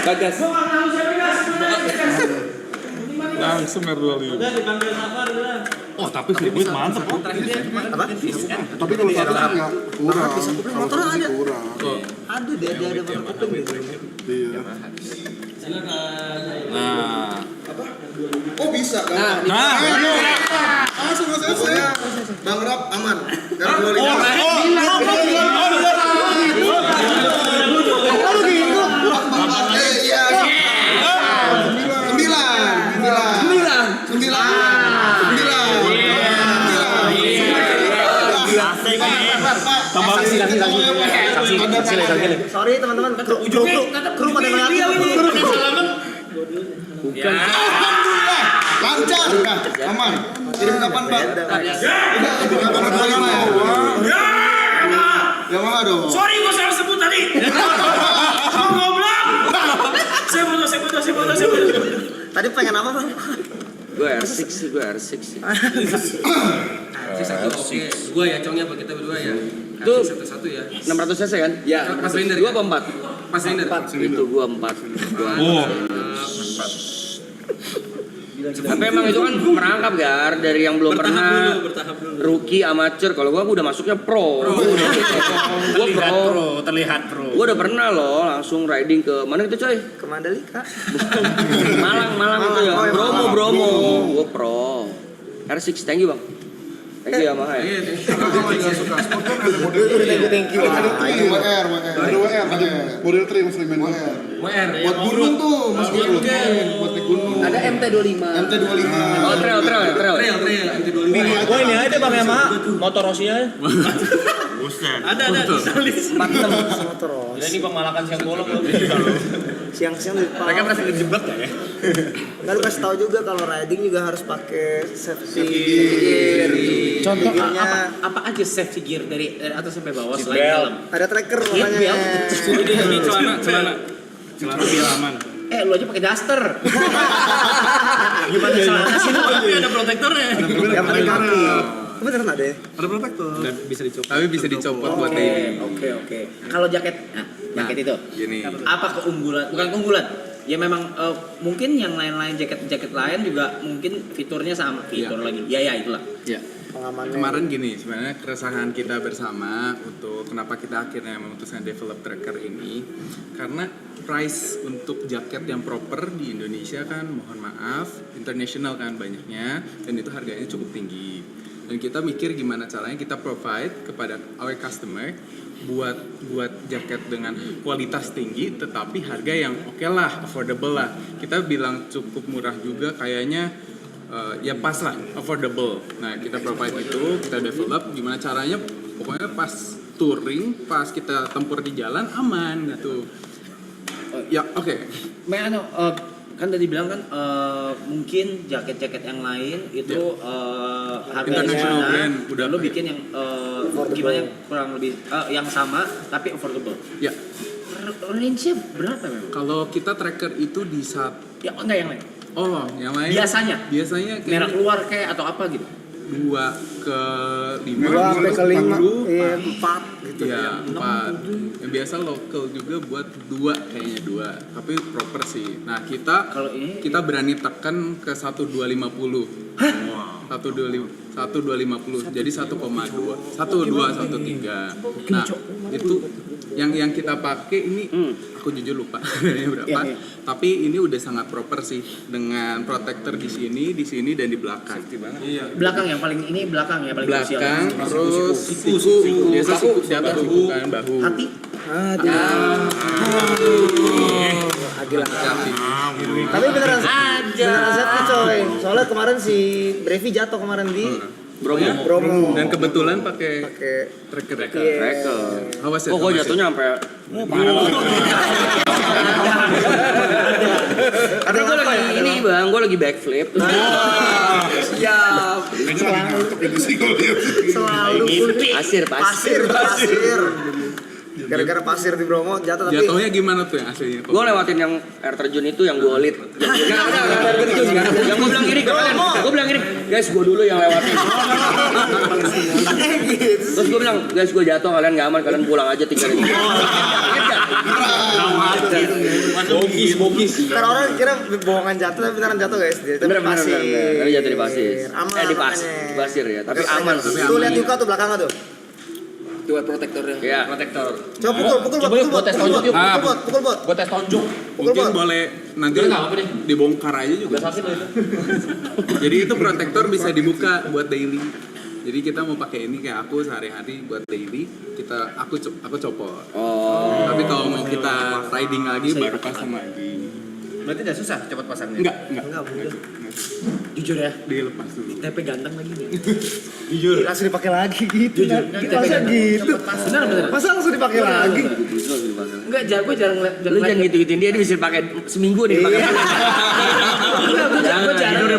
Bagas. Langsung R25. Udah dipanggil Safar udah. Oh, tapi sirkuit mantep kok. Tapi kalau satu kan nggak kurang. Kalau satu sih kurang. Aduh, dia ada motor kuping gitu. Iya. Nah, Oh bisa kan? Langsung saya. Bang Rap aman. Dari 25. Sorry teman-teman, kru pada ngeliatin. Bukan. Lancar, aman. Kirim kapan Bang? Kapan berapa ya? Yamaha dong. Sorry gua salah sebut tadi. Gua goblok. Saya foto. Tadi pengen apa Bang? Gue R6 sih. Gua ya congnya apa kita berdua ya? Itu Satu ya. 600 cc kan? Ya. Pas silinder. 2 apa 4? Pas silinder. Itu gua 4. oh, Tapi emang itu kan merangkap Gar dari yang belum pernah Bertahap dulu. rookie amatir. Kalau gua udah masuknya pro. Gua pro. Terlihat pro. Gua udah pernah loh langsung riding ke mana itu coy? Ke Mandalika. Malang itu ya. Oh, ya, Bromo. Gua pro. R6 thank you Bang. Thank you Yamaha ya. Kalau nggak suka sport kan ada model Thank you. WR. Ada WR. Model 3 Mas Limen WR. WR. Buat gunung tuh, Mas Gunung. Buat di gunung. Ada MT25. MT25. Oh trail. Trail MT25. Gue ini aja Bang Yamaha, motor Rossi-nya. Ada tulis. Motor. Ini pemalakan siang bolong loh. Siang-siang di depan. Mereka merasa dijebak ya? Nggak, lu kasih tahu juga kalau riding juga harus pakai safety gear. Contoh Gearnya apa aja safety gear dari atas sampai bawah Seat selain belt. dalam? ada tracker Seat makanya. Ini celana biar aman. Lu aja pakai daster. Gimana celana sih? Tapi ada protektornya. Yang pakai kaki. Beneran ada ya? Ada protektor. Tapi bisa dicopot buat ini. Oke. Kalau jaket itu. Gini. Apa keunggulan? Bukan keunggulan. Ya memang mungkin yang lain-lain jaket lain juga mungkin fiturnya sama. Fitur lagi. Ya itulah. Ya. Pengamannya. Kemarin gini, sebenarnya keresahan kita bersama untuk kenapa kita akhirnya memutuskan develop tracker ini karena price untuk jaket yang proper di Indonesia kan mohon maaf international kan banyaknya dan itu harganya cukup tinggi dan kita mikir gimana caranya kita provide kepada our customer buat jaket dengan kualitas tinggi tetapi harga yang oke lah, affordable lah. Kita bilang cukup murah juga kayaknya ya pas lah, affordable. Nah kita provide itu, kita develop gimana caranya pokoknya pas touring, pas kita tempur di jalan aman gitu. Ya oke. Kan tadi bilang kan mungkin jaket-jaket yang lain itu harganya International brand, udah lo bikin yang gimana kurang lebih yang sama tapi affordable. Ya Range-nya berapa memang? kalau kita tracker itu di saat Ya enggak yang lain. oh yang lain Biasanya kayak merek luar kayak atau apa gitu. 2 ke 5 2 sampai ke 5, iya 4 gitu. ya 4 yang biasa lokal juga buat 2 kayaknya 2 tapi proper sih. Nah kita Kalau ini kita berani tekan ke 1250. Hah? 1250 jadi 1,2 1213. Nah itu yang kita pakai ini aku jujur lupa berapa tapi ini udah sangat proper sih dengan protektor di sini dan di belakang. belakang yang paling ini belakang ya paling krusial. Belakang terus siku biasa siku di atas siku kan bahu Hati. Tapi beneran safety coy. Soalnya kemarin si Brevi jatuh kemarin di Bromo. Dan kebetulan pakai tracker. Awas ya. Oh, gue jatuhnya sampai karena gue lagi ini bang, gue lagi backflip. Siap. Selalu Pasir. Gara-gara pasir di Bromo jatuh tapi Jatuhnya gimana tuh yang aslinya? Gue lewatin yang air terjun itu yang gue lit. Yang gue bilang gini ke kalian, gue bilang gini, guys gue dulu yang lewatin. Terus gue bilang, guys gue jatuh, kalian nggak aman, kalian pulang aja tinggal di sini. bogis. Karena orang kira bohongan jatuh tapi beneran jatuh guys. Tapi pasir. Tapi jatuh di pasir. Aman. Di pasir ya, tapi aman. Tuh lihat Yuka tuh belakangnya tuh. Tuh protektornya. Iya. Protektor. Coba pukul bot. tes tonjok yuk. Pukul bot. Gua tes tonjok. Mungkin boleh nanti dibongkar aja juga. Jadi itu protektor bisa dibuka buat daily. Jadi kita mau pakai ini kayak aku sehari-hari buat daily, aku copot. Oh. Tapi kalau mau kita riding lagi baru pasang lagi. Berarti udah susah cepet pasangnya. Enggak. Jujur ya. Dilepas dulu. TP ganteng lagi nih. Jujur. Langsung dipakai lagi gitu. Masa gitu? Bener. Masa langsung dipakai lagi? Enggak, gue jarang liat. Lu jangan gitu-gituin dia bisa pakai seminggu nih dipakai. Enggak, gue jarang. Gue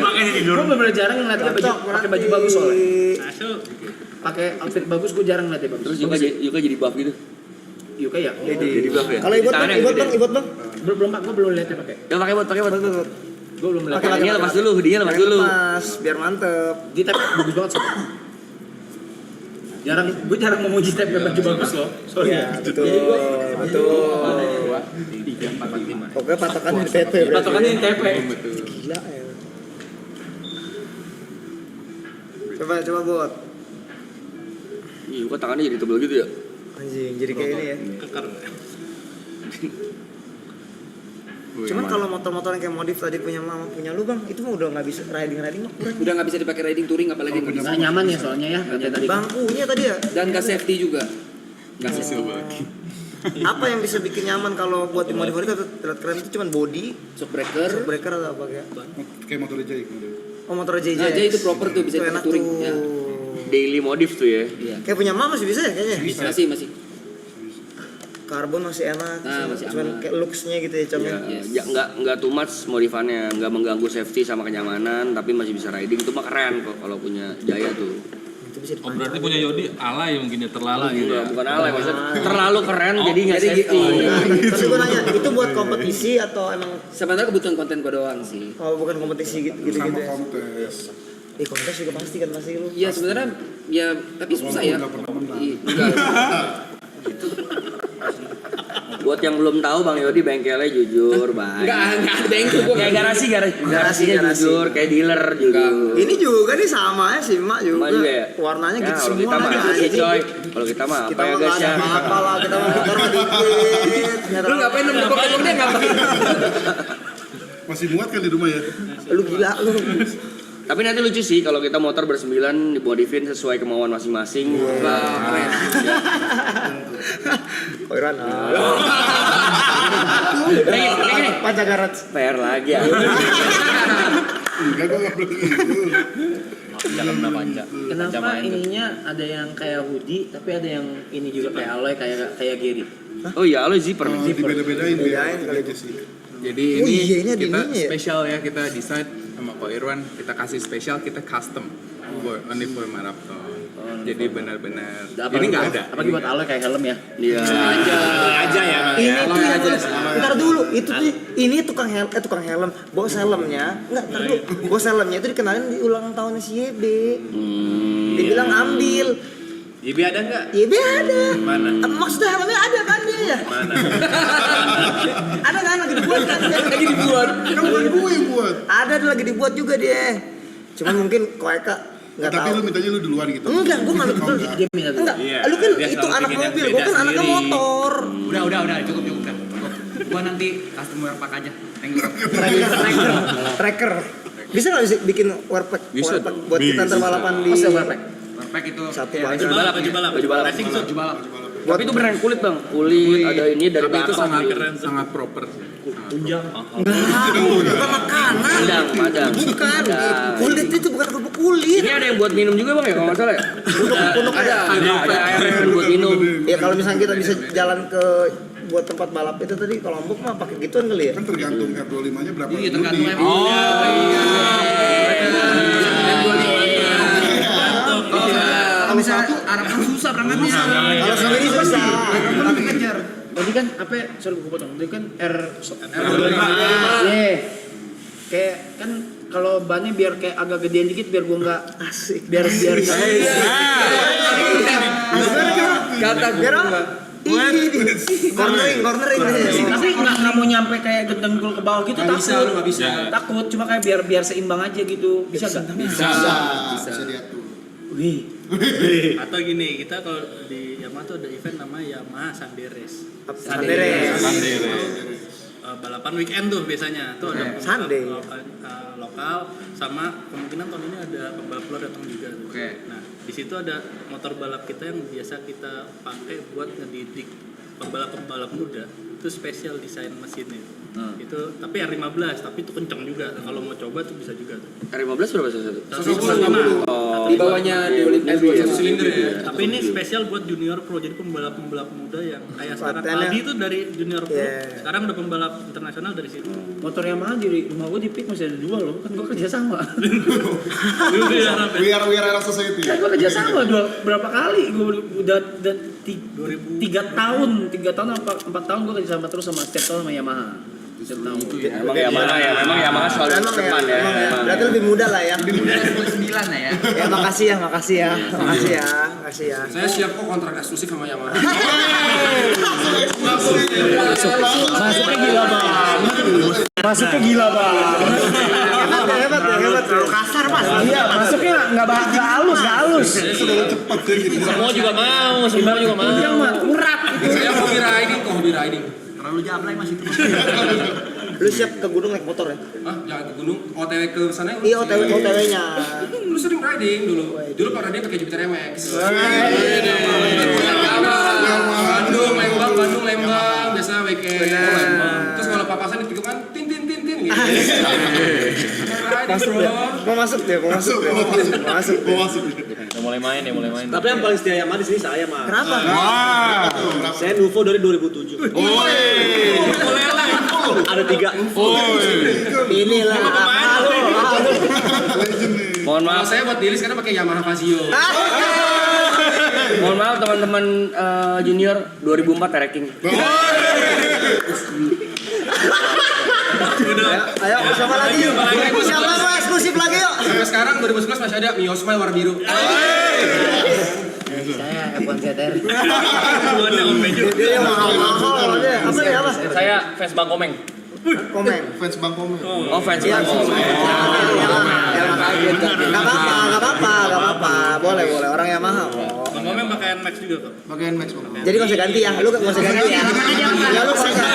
bener-bener jarang ngeliatnya pakai baju bagus soalnya. Pakai outfit bagus gue jarang ngeliatnya bagus. Terus Yuka jadi buff gitu. Yuka ya? Jadi buff ya. Kalau ibot bang. Gue belum liatnya pakai. Ya pakai bot. Gue belum liat. Dia lepas dulu. Lepas, biar mantep. Di tapi bagus banget sih. Gue jarang memuji tapi baju bagus loh. Iya, betul. Pokoknya patokannya di TP. Patokannya di TP. Gila ya. Coba bot. Yuka tangannya jadi tebel gitu ya. Anjing, jadi kayak ini ya. Cuman kalau motor-motor yang kayak modif tadi punya mama punya lu bang, itu mah udah nggak bisa riding mah kurang. Udah nggak bisa dipakai riding touring apalagi nggak nyaman ya soalnya ya. Bangkunya tadi ya. Dan nggak safety juga. Nggak sih lagi. Apa yang bisa bikin nyaman kalau buat dimodif itu terlihat keren itu cuman body, shock breaker atau apa kayak? Kayak motor JJ. Oh motor JJ. Nah, itu proper tuh bisa enak touring. tuh. Ya. Daily modif tuh ya. Iya. Kayak punya mama masih bisa ya kayaknya. Masih. Karbon masih enak. Nah, masih cuman aman. kayak looks-nya gitu ya comel. Ya, nggak too much modifannya, nggak mengganggu safety sama kenyamanan, tapi masih bisa riding. Itu mah keren kok kalau punya Jaya tuh. Itu bisa Oh berarti punya Yodi alay mungkin ya terlalu gitu ya. Bukan alay, maksudnya terlalu keren jadi nggak safety. Tapi gue nanya, itu buat kompetisi atau emang? Sebenarnya kebutuhan konten gue doang sih. Oh bukan kompetisi gitu Sama ya? kontes. Kontes juga pasti lu. Iya sebenarnya ya tapi susah ya. Nggak pernah menang. Gitu. Buat yang belum tahu Bang Yodi bengkelnya jujur, baik. Enggak ada bengkel gue. Kayak garasinya jujur, kayak dealer jujur. Ini juga nih sama ya si Mak juga. Ya? Warnanya Ya, gitu kalau semua. kita mah asli coy. Kalau kita mah apa ya guys ya? Apa lah kita mah motor mah dikit. Lu ngapain nemu Pokemon dia ngapain? Masih muat kan di rumah ya? Lu gila lu. Tapi nanti lucu sih kalau kita motor bersembilan dimodifin sesuai kemauan masing-masing. Wah, keren. Koiran. Ini Pajak garat. PR lagi ya. Enggak, gue nggak perlu gitu. Kenapa ininya ada yang kayak hoodie tapi ada yang ini juga kayak alloy kayak Gary? Oh iya, lo zipper. Dibeda-bedain Bedain kali aja sih. Jadi Oh iya, ini ada kita ininya ya? spesial ya, kita decide sama Ko Irwan, kita kasih spesial, kita custom only for Marathon. Jadi benar-benar ini nggak ada. Apalagi buat alloy kayak helm ya? Iya. Aja ya. Ini tuh yang ntar dulu itu tuh ini tukang helm bos helmnya ntar dulu bos helmnya itu dikenalin di ulang tahunnya si YB. Dia bilang ambil. YB ada nggak? YB ada. Mana? Maksudnya helmnya ada kan dia ya? Mana? Ada kan lagi dibuat kan? Lagi dibuat. Kan bukan gue yang buat. Ada lagi dibuat juga dia. Cuman mungkin Koeka nggak Tapi tahu. lu mintanya lu duluan gitu. Enggak, gue malah betul. Dia minta dulu. Enggak, Iya, lu kan dia itu selalu anak bikin yang mobil, gue beda kan anaknya sendiri. motor. Udah, cukup dah. Gua nanti custom wearpack aja. Thank you. Tracker. Bisa nggak sih bikin wearpack buat kita ntar balapan di Wearpack itu satu ya, baju baju balap. Racing tuh. Baju balap. Tapi itu beneran kulit bang, kulit ada ini dari Tapi itu belakang. sangat proper. Bukan makanan. Padang. Bukan. Kulit itu bukan kerupuk kulit. Ini ada yang buat minum juga bang ya kalau nggak salah ya? Punuk Ada air buat minum. Ya kalau misalnya kita bisa jalan ke buat tempat balap itu tadi kalau Lombok mah pakai gituan kali ya. Kan tergantung R25-nya berapa. Iya tergantung unit. Kalau misalnya Arab kan susah berangkatnya. Kalau sendiri susah. Tapi kejar. Tadi kan apa? Sorry gue potong. Tadi kan R25. Iya. Kayak kan kalau bannya biar kayak agak gedean dikit biar gua nggak Asik. biar Kata biar apa? Cornering. tapi nggak mau nyampe kayak gedengkul ke bawah gitu takut. Takut cuma kayak biar seimbang aja gitu. Bisa nggak? Bisa diatur. Wih. Atau gini, kita kalau di Yamaha tuh ada event namanya Yamaha Sunday Race. Balapan weekend tuh biasanya tuh ada Sunday. lokal sama kemungkinan tahun ini ada pembalap luar datang juga tuh. Nah di situ ada motor balap kita yang biasa kita pakai buat ngedidik pembalap muda, itu spesial desain mesinnya. Itu tapi R15 tapi itu kenceng juga, kalau mau coba tuh bisa juga tuh. R15 berapa satu? 150. Di bawahnya satu silinder ya. Tapi ini spesial buat junior pro, jadi pembalap muda yang kayak sekarang Aldi itu dari junior pro, sekarang udah pembalap internasional dari situ. Motor Yamaha di rumah gua di PIK masih ada 2 loh, kan gua kerja sama. We are Arab Society. Kan gua kerja sama berapa kali gua udah 3 tahun apa 4 tahun gua kerja sama terus sama setiap tahun sama Yamaha. Emang Yamaha selalu depan ya. Berarti lebih muda lah ya. Lebih muda 9 lah ya. Ya makasih ya. Saya siap kok kontrak eksklusif sama Yamaha. Masuknya gila banget. Hebat ya. Kasar Mas. Iya, masuknya nggak halus. Cepat deh gitu. Semua juga mau. Yang mah urat itu. Saya hobi riding. Terlalu jablay Mas itu. Lu siap ke gunung naik motor ya? Jangan ke gunung, OTW ke sana. Iya, OTW-nya. Lu sering riding dulu. Dulu pada dia pakai Jupiter MX. Bandung, Lembang, biasa weekend. Terus kalau papasan itu kan tin gitu. Mau masuk deh. Mulai main. Tapi yang paling setia Yamaha di sini saya mah. Kenapa? Saya Nuvo dari 2007. Ada 3. Inilah. Mohon maaf Saya buat diri sekarang pakai Yamaha Casio. Mohon maaf teman-teman junior 2004 ranking. Ayo siapa lagi? Siapa mau eksklusif lagi yuk? Sampai sekarang 2011 masih ada Mio Smile warna biru. Saya F1 CTR. Dia mahal dia. Apa? Saya fans Bang Komeng. Fans Bang Komeng. Oh fans Bang Komeng. Gak apa-apa. Boleh. Orang Yamaha. Bang Komeng pakai NMAX juga kok. Pakai Max Bang. Jadi gak usah ganti ya. Lu gak usah ganti ya. Ya lu gak usah.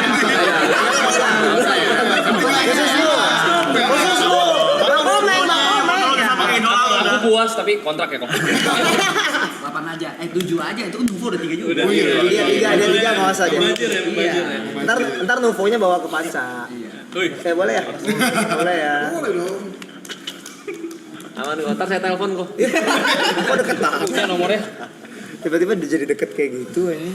Khusus lu. Bang Komeng. Aku puas tapi kontrak ya kok. 8 aja. 7 aja. Itu kan Nuvo udah 3 juga. Dia 3 nggak usah dia. Iya. Ntar Nuvo-nya bawa ke Panca. Saya boleh ya? Boleh ya. Boleh dong. Aman kok, ntar saya telepon kok. Kok deket banget Ya nomornya. tiba-tiba jadi deket kayak gitu ini.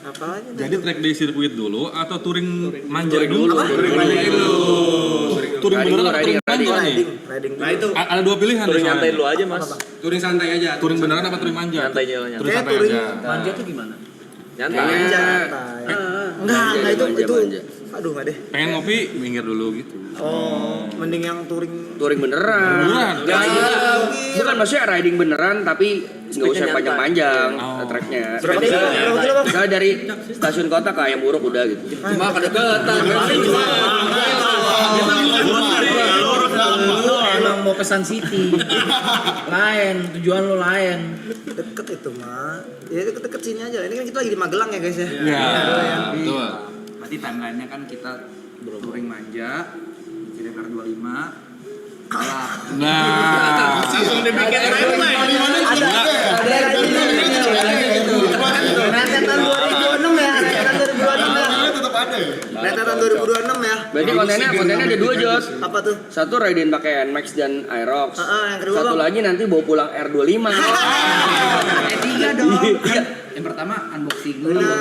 Apa aja? Jadi track day sirkuit dulu atau touring manja dulu? Touring beneran touring manja nih? Riding. Nah itu Ada 2 pilihan. touring nyantai dulu aja mas. Touring santai aja. Touring beneran apa touring manja? Nyantai aja. Touring santai aja. Manja tuh gimana? Nyantai. Enggak itu. Aduh enggak deh. Pengen ngopi, minggir dulu gitu. Oh, mending yang touring. Touring beneran. Bukan maksudnya riding beneran tapi nggak usah panjang-panjang tracknya. Berapa kilo, Bang? Misalnya dari stasiun kota ke Ayam Buruk udah gitu. Cuma kedekatan. Lu emang mau ke Sun City. Lain, tujuan lu lain. Deket itu mah. Ya deket sini aja. Ini kan kita lagi di Magelang ya guys ya. Iya, betul. Berarti timeline-nya kan kita touring manja, Cirebon 25, balap. Nah, Langsung dibikin timeline. Ada 2026 ya. Berarti kontennya ada 2 Jod. Apa tuh? Satu Raiden pakai NMAX dan Aerox. Yang kedua Satu Bang. lagi nanti bawa pulang R25. Tiga dong. Iya. Yang pertama unboxing Benar.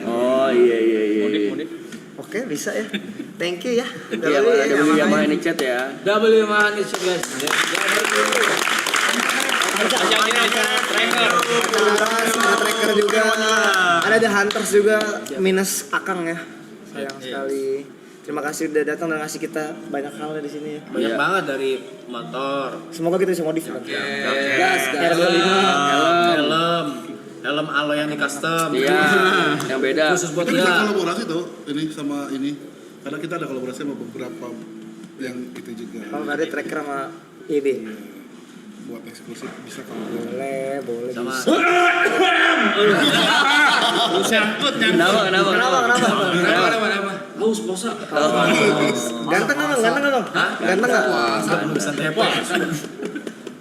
Oh iya. Oke, bisa ya. Thank you ya. Iya, ada Yamaha ini chat ya. W5 nih guys. Ada tracker juga. Ada The Hunters juga minus Akang ya. Sayang sekali. Terima kasih udah datang dan ngasih kita banyak hal di sini ya. Banyak banget dari motor, Semoga kita bisa modif nanti. gas, helm alloy yang di custom. Iya, yang beda. Khusus buat Kita bisa dia. kolaborasi tuh ini sama ini. Karena kita ada kolaborasi sama beberapa yang itu juga. Kalau ada tracker sama IB. Buat eksklusif bisa kalau Boleh Sama. bisa. Kenapa? Haus posa. Ganteng nggak? Ganteng nggak? Pesan tepe.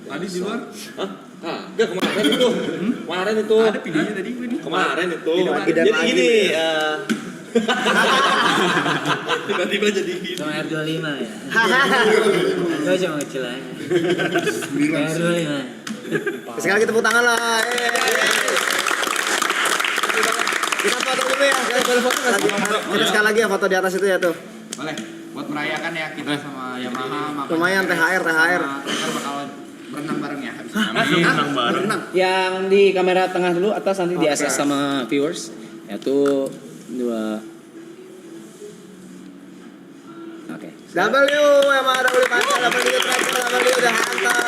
Tadi di luar. Enggak kemarin itu. Kemarin itu. Ada videonya tadi ini. Kemarin itu. Tidak Jadi lagi. gini, Tiba-tiba jadi gini. sama R25 ya. Gue cuma kecil aja. R25. Sekali kita tepuk tangan lah. Kita foto dulu ya. Boleh foto nggak sih? Kita sekali lagi ya foto di atas itu ya tuh. Boleh, buat merayakan ya kita sama Yamaha. Lumayan THR. Kita bakal berenang bareng ya. Berenang. Yang di kamera tengah dulu, atas nanti di SS sama viewers. Yaitu 2. Oke. W emang ada W Panca, W Tracker, W The Hunter,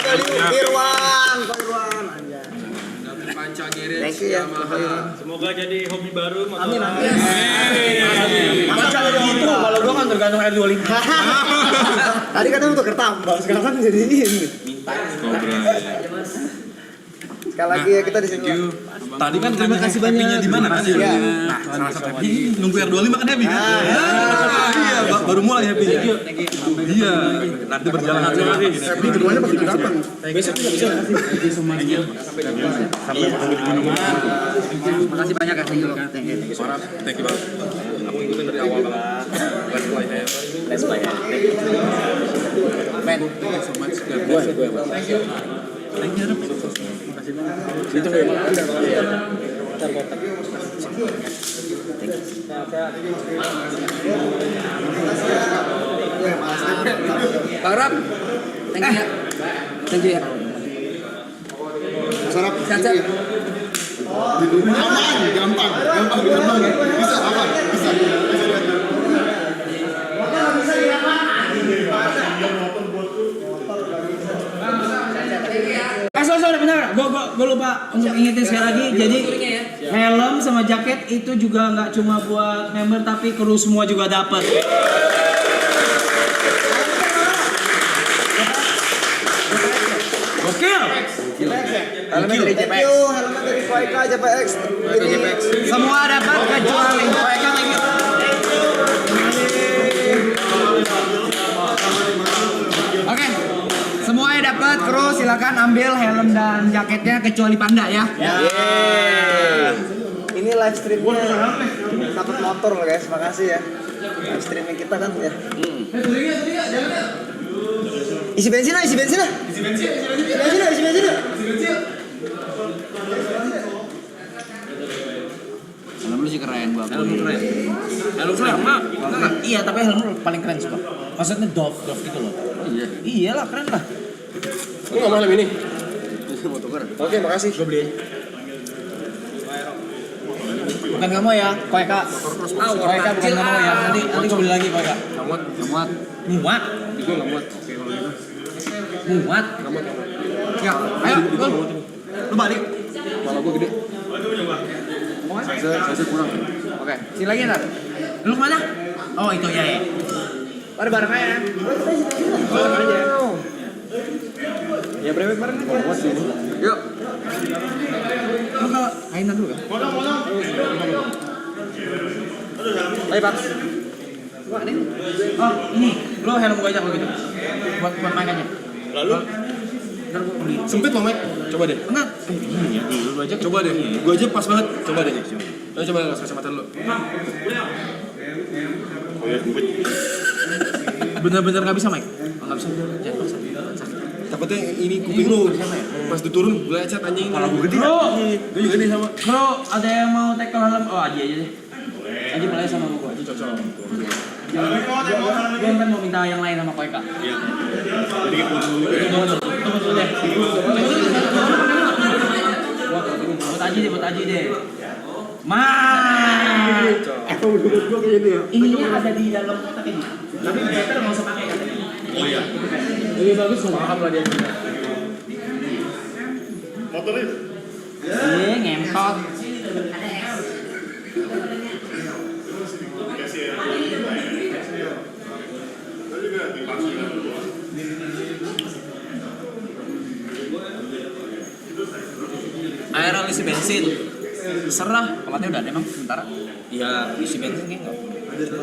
W Irwan, Pak Irwan, anjay. Panca Geres. Thank you ya, Pak Irwan. Semoga jadi hobi baru. Amin. Masa gitu, kalau gua kan tergantung R25. Tadi kan untuk kertambah, sekarang kan jadi ini. Sekali lagi ya kita di sini. Tadi kan terima kasih banyak. Di mana kan? Iya. Nah, salah satu happy nunggu R25 kan happy. Iya, baru mulai happy. Iya, nanti berjalan Happy keduanya pasti kapan? Besok juga bisa. Makasih banyak ya. Thank you. Thank you banget. Aku ngikutin dari awal banget. Let's play ya. Let's play. Men, Pak Rap. Thank you ya. Thank you ya. Sarap. Sehat-sehat. Gampang. Bisa aman. Bisa. Sorry, benar. Gue lupa untuk ingetin sekali lagi. Jadi helm sama jaket itu juga nggak cuma buat member, tapi kru semua juga dapat. Gokil. Helmnya dari JPX. Helmnya dari Koika JPX. Semua dapat kecuali mereka. Oke. Semuanya dapat, kru silakan ambil helm dan jaketnya kecuali Panda ya. Ini live streamnya dapat motor loh guys, makasih ya. Live streaming kita kan ya. Isi bensin lah. Helm lu sih keren gua. helm sama. Iya, tapi helm lu paling keren sih, Pak. Maksudnya Dove gitu loh. Iya. Iyalah, keren lah. Lu enggak mau helm ini? Oke, makasih. Gue beli. Bukan kamu ya, Koeka. Koeka bukan kamu ya. Nanti gue beli lagi Koeka. Muat. Muat. Juga enggak muat. Oke kalau gitu. Muat. Ya, ayo, lu balik. Kepala gua gede. Saya kurang. Oke, sini lagi ntar. Lu kemana? Oh itu ya. Mari bareng aja. Ya brewek bareng aja. Yuk. Lu ke Ainan dulu kan? Ayo Pak. Oh ini, lu helm gua aja kalau gitu. Buat main aja. Lalu sempit mau Mike? Coba deh. Enggak. Iya, lu aja. Coba deh. Gua aja pas banget. Coba deh. Coba lepas kacamata dulu. Bener-bener nggak bisa, Mike. Nggak bisa. Jangan paksa. Takutnya ini kuping lu pas diturun gue lecet anjing. Kalau gue gede. Gue juga gede sama. Bro, ada yang mau tackle helm? Oh, Aji aja deh. Aji mulai sama gue. Aji cocok. Gue kan mau minta yang lain sama Koeka. Iya. Jadi kita tunggu dulu deh. Buat Aji deh. Ininya ada di dalam kotak ini. Tapi better nggak usah pakai katanya. Oh iya. Lebih bagus paham lah dia. Motornya Ngemtot. Air isi bensin. Serah, tempatnya udah ada emang sementara. Iya, isi bensin nih.